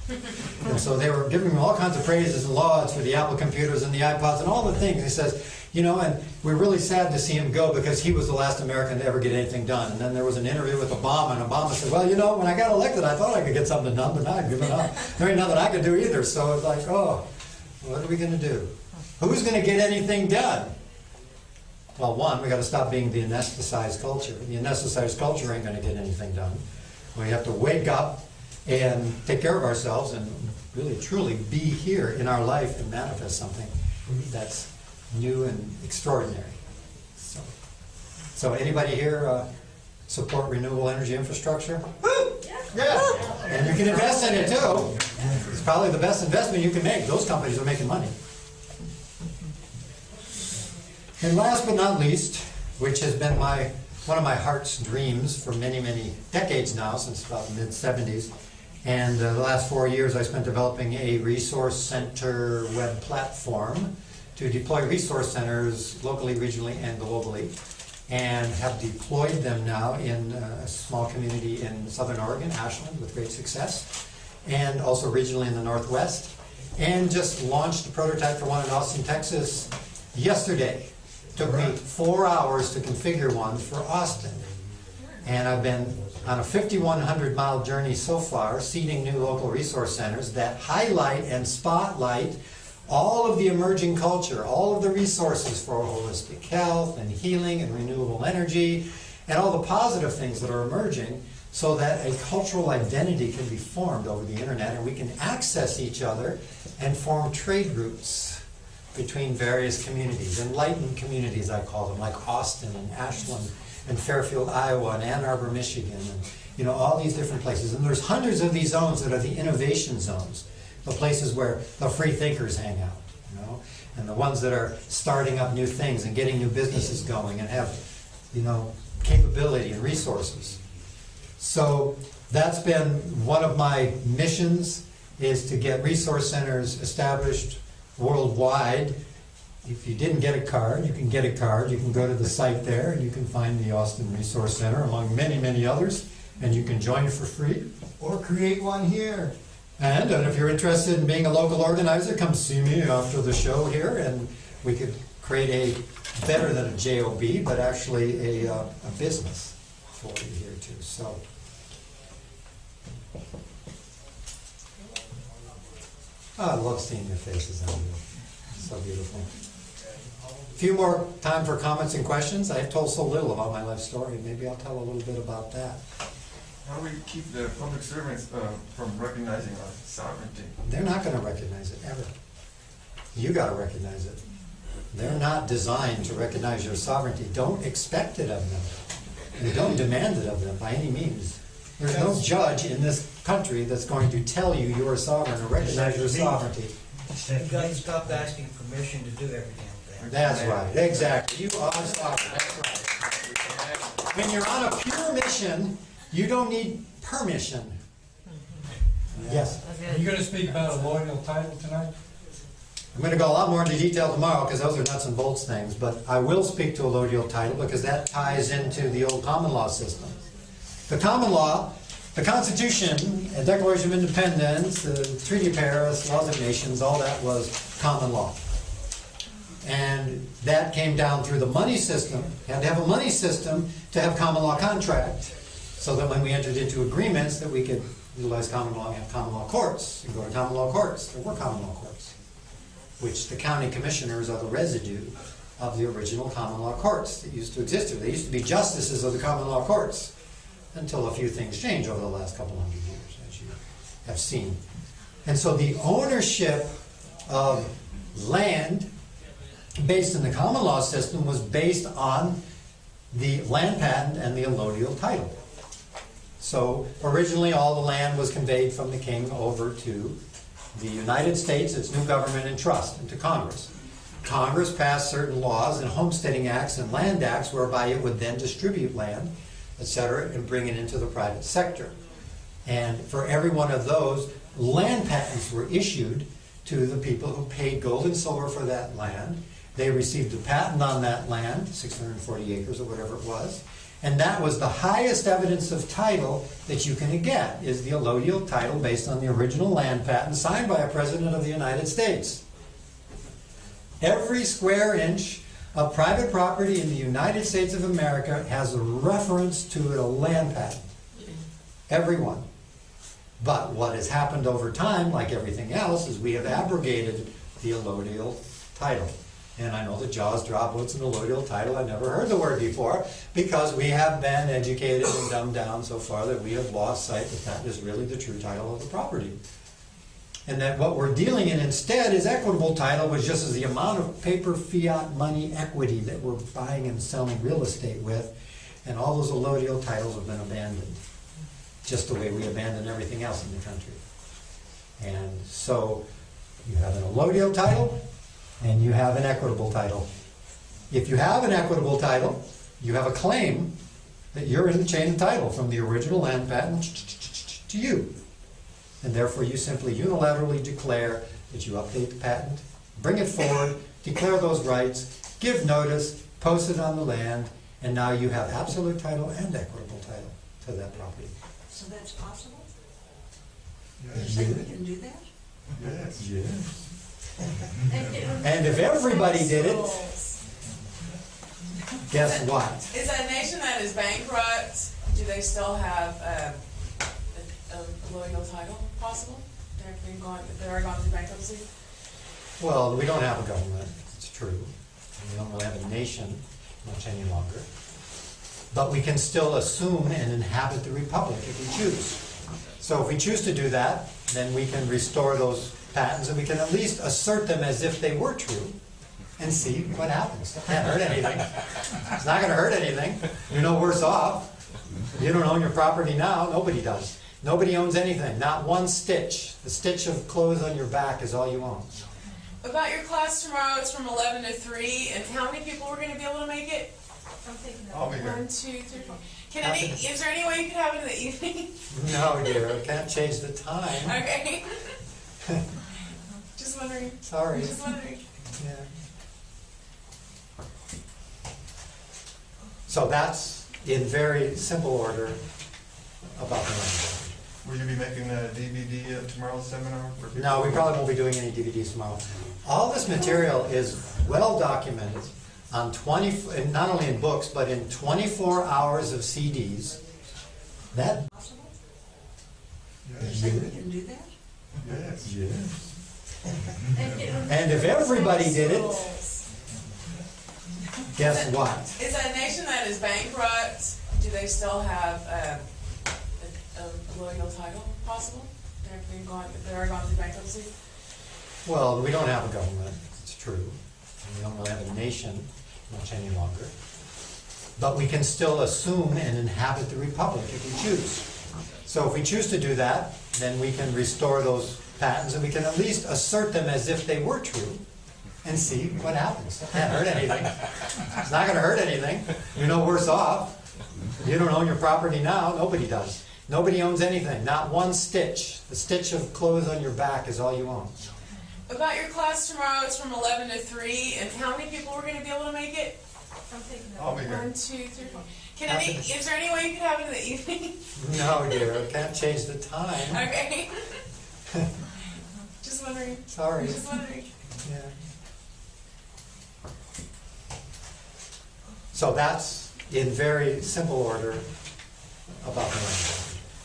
And so they were giving him all kinds of praises and lauds for the Apple computers and the iPods and all the things. He says, you know, and we're really sad to see him go because he was the last American to ever get anything done. And then there was an interview with Obama, and Obama said, well, you know, when I got elected, I thought I could get something done, but now I've given up. There ain't nothing I can do either. So it's like, oh, what are we going to do? Who's going to get anything done? Well, one, we got to stop being the anesthetized culture. The anesthetized culture ain't going to get anything done. We have to wake up and take care of ourselves and really, truly be here in our life and manifest something that's new and extraordinary. So anybody here support renewable energy infrastructure? Yeah. And you can invest in it too. It's probably the best investment you can make. Those companies are making money. And last but not least, which has been one of my heart's dreams for many, many decades now, since about the mid-70s, and the last 4 years I spent developing a resource center web platform to deploy resource centers locally, regionally, and globally, and have deployed them now in a small community in Southern Oregon, Ashland, with great success, and also regionally in the Northwest, and just launched a prototype for one in Austin, Texas yesterday. Took me 4 hours to configure one for Austin. And I've been on a 5,100-mile journey so far, seeding new local resource centers that highlight and spotlight all of the emerging culture, all of the resources for holistic health and healing and renewable energy, and all the positive things that are emerging, so that a cultural identity can be formed over the internet, and we can access each other and form trade routes between various communities, enlightened communities I call them, like Austin and Ashland and Fairfield, Iowa, and Ann Arbor, Michigan, and you know, all these different places. And there's hundreds of these zones that are the innovation zones, the places where the free thinkers hang out, you know, and the ones that are starting up new things and getting new businesses going and have, you know, capability and resources. So that's been one of my missions, is to get resource centers established worldwide. If you didn't get a card, you can get a card. You can go to the site there and you can find the Austin Resource Center among many, many others, and you can join for free or create one here. And if you're interested in being a local organizer, come see me after the show here, and we could create a better than a JOB, but actually a business for you here too. So. Oh, I love seeing your faces on you. So beautiful. A few more time for comments and questions. I've told so little about my life story. Maybe I'll tell a little bit about that. How do we keep the public servants from recognizing our sovereignty? They're not going to recognize it, ever. You got to recognize it. They're not designed to recognize your sovereignty. Don't expect it of them. And don't demand it of them by any means. There's no judge in this country that's going to tell you you're sovereign or recognize your sovereignty. You got to stop asking permission to do every damn thing. That's right, exactly. You are sovereign, that's right. When you're on a pure mission, you don't need permission. Yes? Are you going to speak about a loyal title tonight? I'm going to go a lot more into detail tomorrow because those are nuts and bolts things, but I will speak to a allodial title because that ties into the old common law system. The common law, the Constitution, the Declaration of Independence, the Treaty of Paris, laws of nations, all that was common law. And that came down through the money system. You had to have a money system to have common law contract, so that when we entered into agreements that we could utilize common law and have common law courts and go to common law courts. There were common law courts, which the county commissioners are the residue of the original common law courts that used to exist here. They used to be justices of the common law courts until a few things changed over the last couple hundred years, as you have seen. And so the ownership of land based in the common law system was based on the land patent and the allodial title. So originally all the land was conveyed from the king over to the United States, its new government and trust, and to Congress. Congress passed certain laws and homesteading acts and land acts whereby it would then distribute land, etc., and bring it into the private sector. And for every one of those, land patents were issued to the people who paid gold and silver for that land. They received a patent on that land, 640 acres or whatever it was, And that was the highest evidence of title that you can get, is the allodial title based on the original land patent signed by a president of the United States. Every square inch of private property in the United States of America has a reference to a land patent. Every one. But what has happened over time, like everything else, is we have abrogated the allodial title. And I know the jaws drop, what's an allodial title? I've never heard the word before, because we have been educated and dumbed down so far that we have lost sight that that is really the true title of the property. And that what we're dealing in instead is equitable title, which just is the amount of paper fiat money equity that we're buying and selling real estate with, and all those allodial titles have been abandoned, just the way we abandon everything else in the country. And so you have an allodial title, and you have an equitable title. If you have an equitable title, you have a claim that you're in the chain of title from the original land patent to you. And therefore you simply unilaterally declare that you update the patent, bring it forward, declare those rights, give notice, post it on the land, and now you have absolute title and equitable title to that property. So that's possible? Yes. You think we can do that? Yes. Yes. And if everybody did it, guess what? Is a nation that is bankrupt, do they still have a allodial title possible? They're gone through bankruptcy? Well, we don't have a government, it's true. We don't really have a nation much any longer. But we can still assume and inhabit the republic if we choose. So if we choose to do that, then we can restore those patents, and we can at least assert them as if they were true and see what happens. It can't hurt anything. It's not going to hurt anything. You're no worse off. You don't own your property now. Nobody does. Nobody owns anything. Not one stitch. The stitch of clothes on your back is all you own. About your class tomorrow, it's from 11 to 3, and how many people are going to be able to make it? I'm thinking I'll be here. 1, 2, 3, 4. Is there any way you could have it in the evening? No, dear. I can't change the time. Okay. Just wondering. Sorry. Just wondering. Yeah. So that's in very simple order about the land. Will you be making a DVD of tomorrow's seminar? For people? No, we probably won't be doing any DVDs tomorrow. All this material is well documented on not only in books, but in 24 hours of CDs. That possible? Yes. You think we can do that? Yes. Yes. And if everybody did it, guess what? Is a nation that is bankrupt, do they still have a allodial title possible? They're gone through bankruptcy? Well, we don't have a government, it's true. We don't really have a nation much any longer. But we can still assume and inhabit the republic if we choose. So if we choose to do that, then we can restore those patents, and we can at least assert them as if they were true and see what happens. It can't hurt anything. It's not going to hurt anything. You're no worse off. You don't own your property now. Nobody does. Nobody owns anything. Not one stitch. The stitch of clothes on your back is all you own. About your class tomorrow, it's from 11 to 3, and how many people are going to be able to make it? I'm thinking I'll be here. 1, 2, 3, 4. Is there any way you could have it in the evening? No, dear. I can't change the time. Okay. Just wondering. Sorry. Just wondering. Yeah. So that's in very simple order about the land.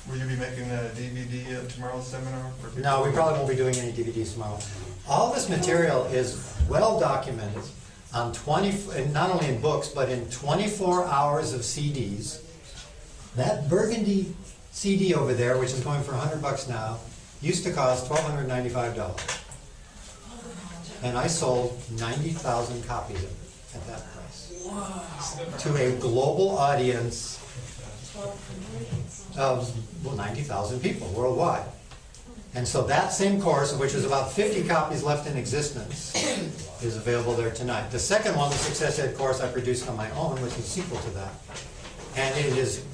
Will you be making a DVD of tomorrow's seminar? For people? No, we probably won't be doing any DVDs tomorrow. All this material is well documented on not only in books, but in 24 hours of CDs. That burgundy CD over there, which is going for $100 now, used to cost $1,295. And I sold 90,000 copies of it at that price. To a global audience of, 90,000 people worldwide. And so that same course, of which is about 50 copies left in existence, is available there tonight. The second one, the Success Ed course, I produced on my own, which is sequel to that. And it is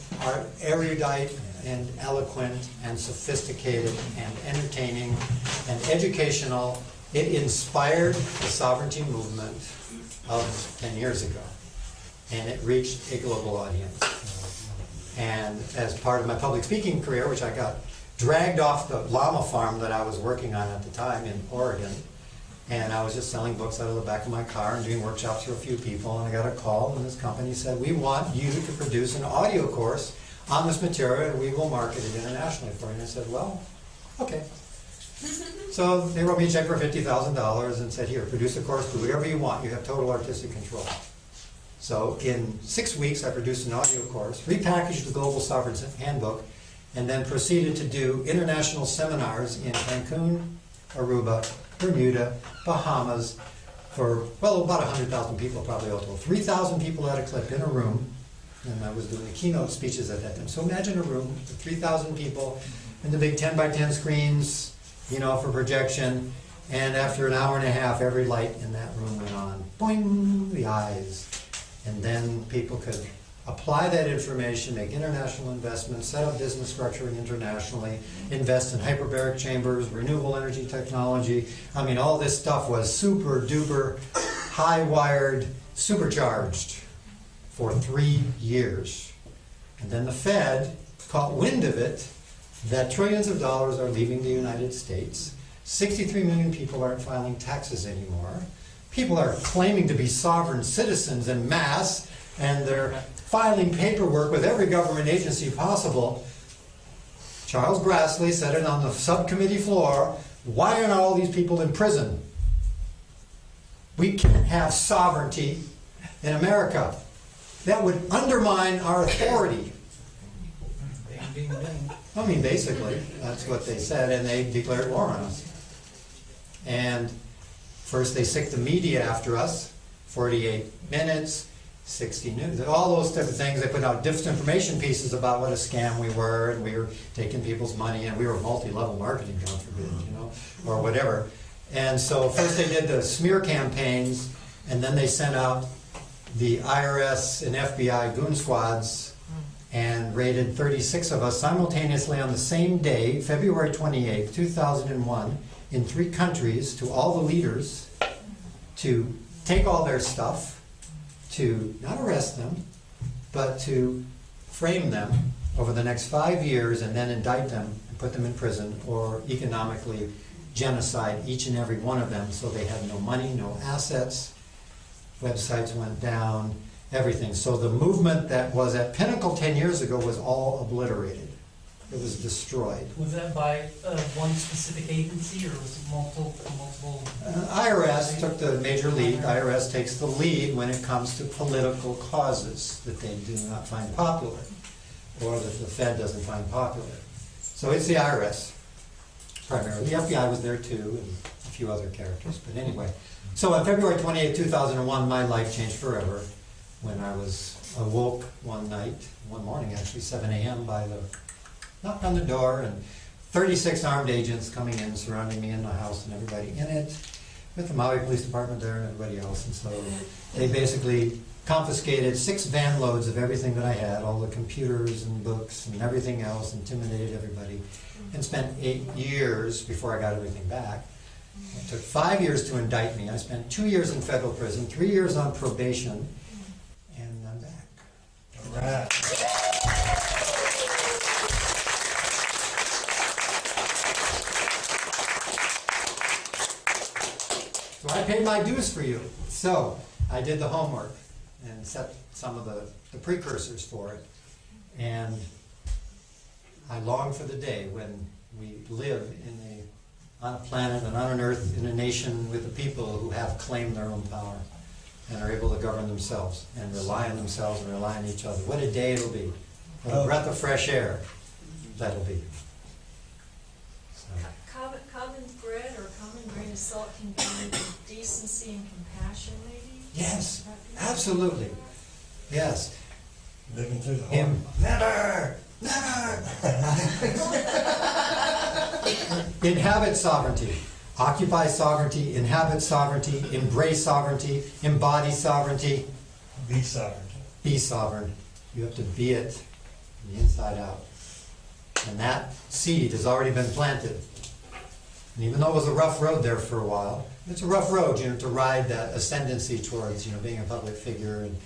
erudite and eloquent and sophisticated and entertaining and educational. It inspired the sovereignty movement of 10 years ago. and it reached a global audience. And as part of my public speaking career, which I got dragged off the llama farm that I was working on at the time in Oregon, and I was just selling books out of the back of my car and doing workshops for a few people, and I got a call, and this company said, we want you to produce an audio course on this material, and we will market it internationally for you. And I said, well, okay. So they wrote me a check for $50,000 and said, here, produce a course, do whatever you want, you have total artistic control. So in 6 weeks, I produced an audio course, repackaged the Global Sovereign Handbook, and then proceeded to do international seminars in Cancun, Aruba, Bermuda, Bahamas, for, well, about 100,000 people probably all told. 3,000 people at a clip in a room, and I was doing the keynote speeches at that time. So imagine a room with 3,000 people, and the big 10 by 10 screens, you know, for projection, and after an hour and a half, every light in that room went on. Boing, the eyes. And then people could apply that information, make international investments, set up business structuring internationally, invest in hyperbaric chambers, renewable energy technology. I mean, all this stuff was super duper, high-wired, supercharged for 3 years. And then the Fed caught wind of it, that trillions of dollars are leaving the United States. 63 million people aren't filing taxes anymore. People are claiming to be sovereign citizens en masse, and they're filing paperwork with every government agency possible. Charles Grassley said it on the subcommittee floor, why are not all these people in prison? We can't have sovereignty in America. That would undermine our authority. I mean, basically, that's what they said, and they declared war on us. And first they sicked the media after us, 48 minutes, 60 news, all those type of things. They put out disinformation pieces about what a scam we were, and we were taking people's money, and we were multi-level marketing, God forbid, you know, or whatever. And so first they did the smear campaigns, and then they sent out the IRS and FBI goon squads and raided 36 of us simultaneously on the same day, February 28, 2001, in 3 countries, to all the leaders, to take all their stuff, to not arrest them, but to frame them over the next 5 years and then indict them and put them in prison, or economically genocide each and every one of them, so they had no money, no assets, websites went down, everything. So the movement that was at pinnacle 10 years ago was all obliterated. It was destroyed. Was that by one specific agency, or was it multiple? IRS took the major lead. IRS takes the lead when it comes to political causes that they do not find popular, or that the Fed doesn't find popular. So it's the IRS, primarily. The FBI was there too, and a few other characters. But anyway, so on February 28, 2001, my life changed forever when I was awoke one morning actually, 7 a.m. by the knocked on the door, and 36 armed agents coming in, surrounding me in the house and everybody in it, with the Maui Police Department there and everybody else. And so they basically confiscated 6 van loads of everything that I had, all the computers and books and everything else, intimidated everybody, and spent 8 years before I got everything back. It took 5 years to indict me. I spent 2 years in federal prison, 3 years on probation, and I'm back. All right. So I paid my dues for you. So I did the homework and set some of the precursors for it. And I long for the day when we live on a planet and on an earth, in a nation with the people who have claimed their own power and are able to govern themselves and rely on themselves and rely on each other. What a day it'll be. What a breath of fresh air that'll be. Common bread or common grain of salt can be decency and compassion, maybe? Yes, absolutely. Yes. Living through the home. Never! Inhabit sovereignty. Occupy sovereignty, inhabit sovereignty, embrace sovereignty, embody sovereignty. Be sovereign. Be sovereign. You have to be it from the inside out. And that seed has already been planted. And even though it was a rough road there for a while, it's a rough road, to ride that ascendancy towards, being a public figure and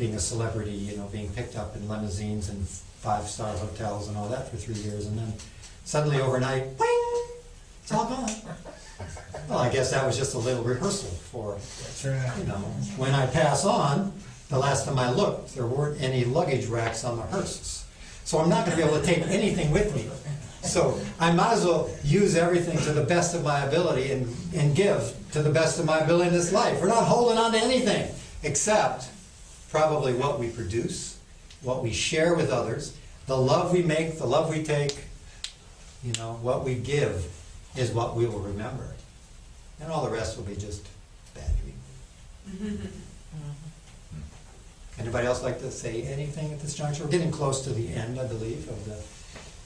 being a celebrity, you know, being picked up in limousines and five-star hotels and all that for 3 years, and then suddenly overnight, bing, it's all gone. Well, I guess that was just a little rehearsal for, you know, when I pass on, the last time I looked, there weren't any luggage racks on the hearses. So I'm not going to be able to take anything with me. So I might as well use everything to the best of my ability and give to the best of my ability in this life. We're not holding on to anything except probably what we produce, what we share with others, the love we make, the love we take, you know, what we give is what we will remember. And all the rest will be just bad dreams. Anybody else like to say anything at this juncture? We're getting close to the end, I believe, of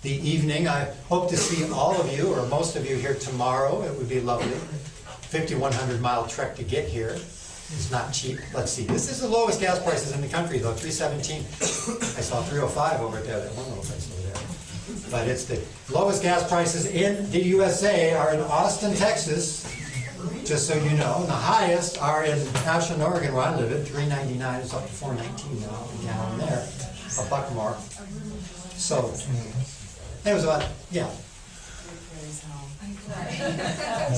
the evening. I hope to see all of you, or most of you, here tomorrow. It would be lovely. 5,100-mile trek to get here. It's not cheap. Let's see. This is the lowest gas prices in the country, though. $3.17. I saw $3.05 over there. That one little place over there. But it's the lowest gas prices in the USA are in Austin, Texas, just so you know. And the highest are in Ashland, Oregon, where I live at $3.99. It's up to $4.19 now, a gallon there, a buck more. So it was about, yeah.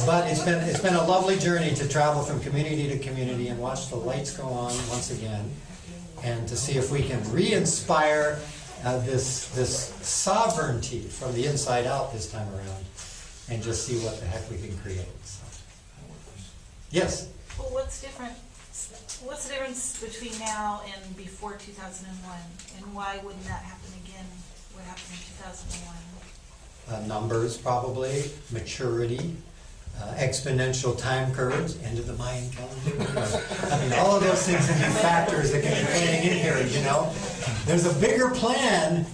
But it's been a lovely journey to travel from community to community and watch the lights go on once again, and to see if we can re-inspire this sovereignty from the inside out this time around, and just see what the heck we can create. So. Yes? Well, what's the difference between now and before 2001, and why wouldn't that happen again? What happened in 2001? Numbers, probably, maturity, exponential time curves, end of the Mayan calendar. I mean, all of those things can be factors that can be playing in here, you know. There's a bigger plan.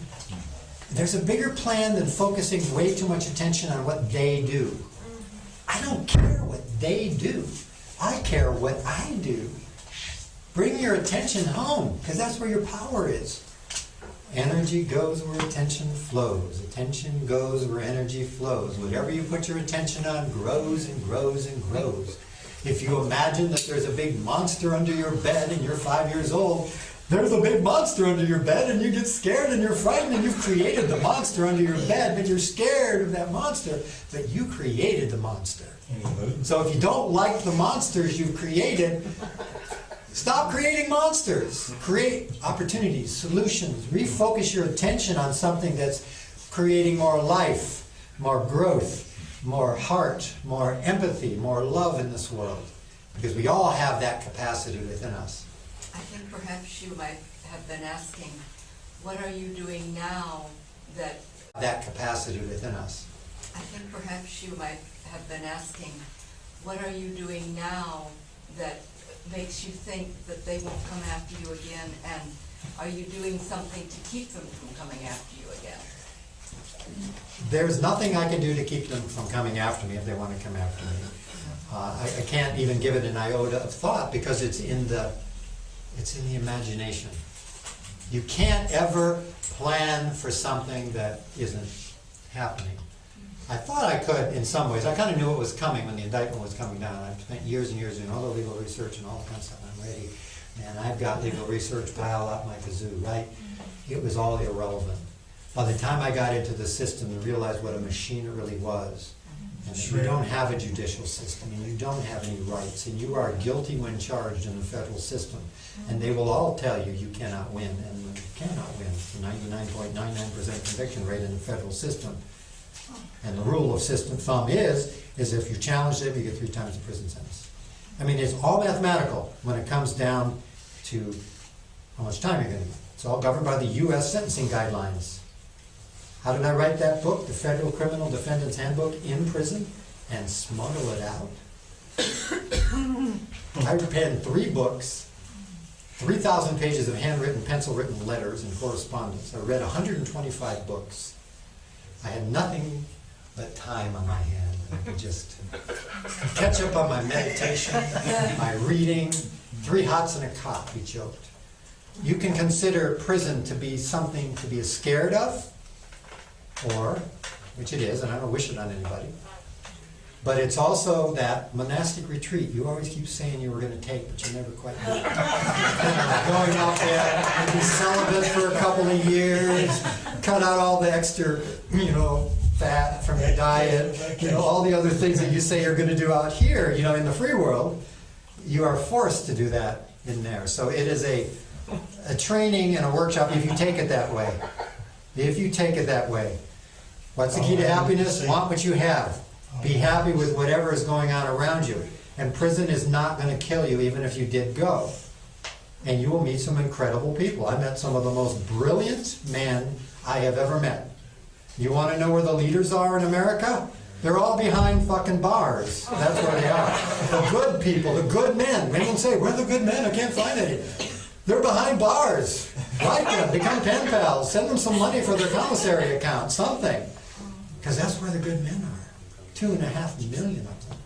There's a bigger plan than focusing way too much attention on what they do. I don't care what they do. I care what I do. Bring your attention home, because that's where your power is. Energy goes where attention flows. Attention goes where energy flows. Whatever you put your attention on grows and grows and grows. If you imagine that there's a big monster under your bed and you're 5 years old, there's a big monster under your bed and you get scared and you're frightened and you've created the monster under your bed, but you're scared of that monster, but you created the monster. So if you don't like the monsters you've created, stop creating monsters. Create opportunities, solutions. Refocus your attention on something that's creating more life, more growth, more heart, more empathy, more love in this world. Because we all have that capacity within us. I think perhaps you might have been asking, what are you doing now that capacity within us. I think perhaps you might have been asking, what are you doing now that makes you think that they won't come after you again, and are you doing something to keep them from coming after you again? There's nothing I can do to keep them from coming after me if they want to come after me. I can't even give it an iota of thought because it's in the imagination. You can't ever plan for something that isn't happening. I thought I could in some ways. I kind of knew it was coming when the indictment was coming down. I've spent years and years doing all the legal research and all the kind of stuff. I'm ready. And I've got legal research piled up my kazoo, right? It was all irrelevant. By the time I got into the system and realized what a machine it really was, and that you don't have a judicial system, and you don't have any rights, and you are guilty when charged in the federal system, and they will all tell you you cannot win, and you cannot win. The 99.99% conviction rate in the federal system. And the rule of system thumb is if you challenge it, you get 3 times the prison sentence. I mean, it's all mathematical when it comes down to how much time you're going to get. It's all governed by the U.S. sentencing guidelines. How did I write that book, the Federal Criminal Defendant's Handbook, in prison and smuggle it out? I penned 3 books, 3,000 pages of handwritten, pencil-written letters and correspondence. I read 125 books. I had nothing but time on my hand. I could just catch up on my meditation, my reading, 3 hots and a cot, we joked. You can consider prison to be something to be scared of, or, which it is, and I don't wish it on anybody, But it's also that monastic retreat you always keep saying you were going to take, but you never quite did. Going out there, be celibate for a couple of years, cut out all the extra, fat from your diet, all the other things that you say you're going to do out here, in the free world. You are forced to do that in there. So it is a training and a workshop if you take it that way. If you take it that way. What's the key to happiness? Want what you have. Be happy with whatever is going on around you. And prison is not going to kill you even if you did go. And you will meet some incredible people. I met some of the most brilliant men I have ever met. You want to know where the leaders are in America? They're all behind fucking bars. That's where they are. The good people, the good men. Women say, where are the good men? I can't find any. They're behind bars. Write them, become pen pals, send them some money for their commissary account, something. Because that's where the good men are. 2.5 million of them.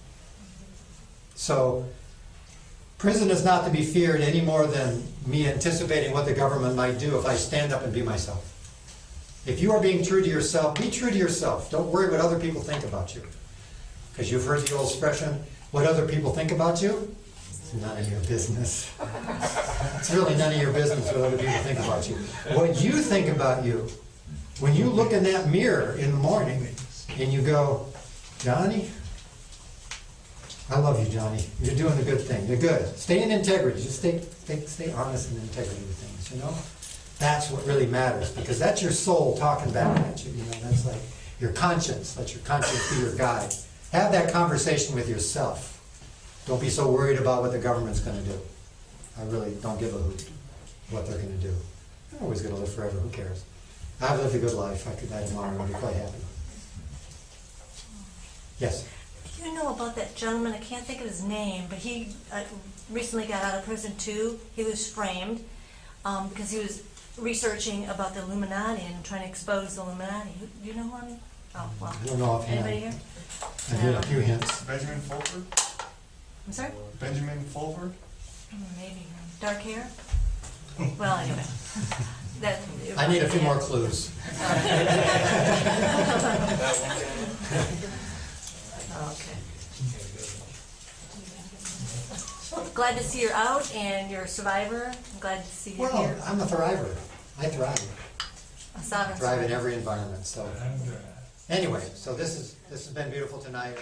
So, prison is not to be feared any more than me anticipating what the government might do if I stand up and be myself. If you are being true to yourself, be true to yourself. Don't worry what other people think about you. Because you've heard the old expression, what other people think about you? It's none of your business. It's really none of your business what other people think about you. What you think about you, when you look in that mirror in the morning and you go, Johnny, I love you, Johnny. You're doing a good thing. You're good. Stay in integrity. Just stay honest and integrity with things, That's what really matters, because that's your soul talking back at you. That's like your conscience. Let your conscience be your guide. Have that conversation with yourself. Don't be so worried about what the government's going to do. I really don't give a hoot what they're going to do. I'm always going to live forever. Who cares? I've lived a good life. I could die tomorrow and be quite happy. Yes? Do you know about that gentleman? I can't think of his name, but he recently got out of prison too. He was framed because he was researching about the Illuminati and trying to expose the Illuminati. Do you know one? Oh, well. I don't know offhand. Anybody here? I heard a few hints. Benjamin Fulford? I'm sorry? Benjamin Fulford? Maybe. Dark hair? Well, anyway. I need a few more clues. Okay. Glad to see you're out and you're a survivor. I'm glad to see you Well, here. I'm a thriver. I thrive. A sovereign Thrive in survivor. every environment. So anyway, so this has been beautiful tonight.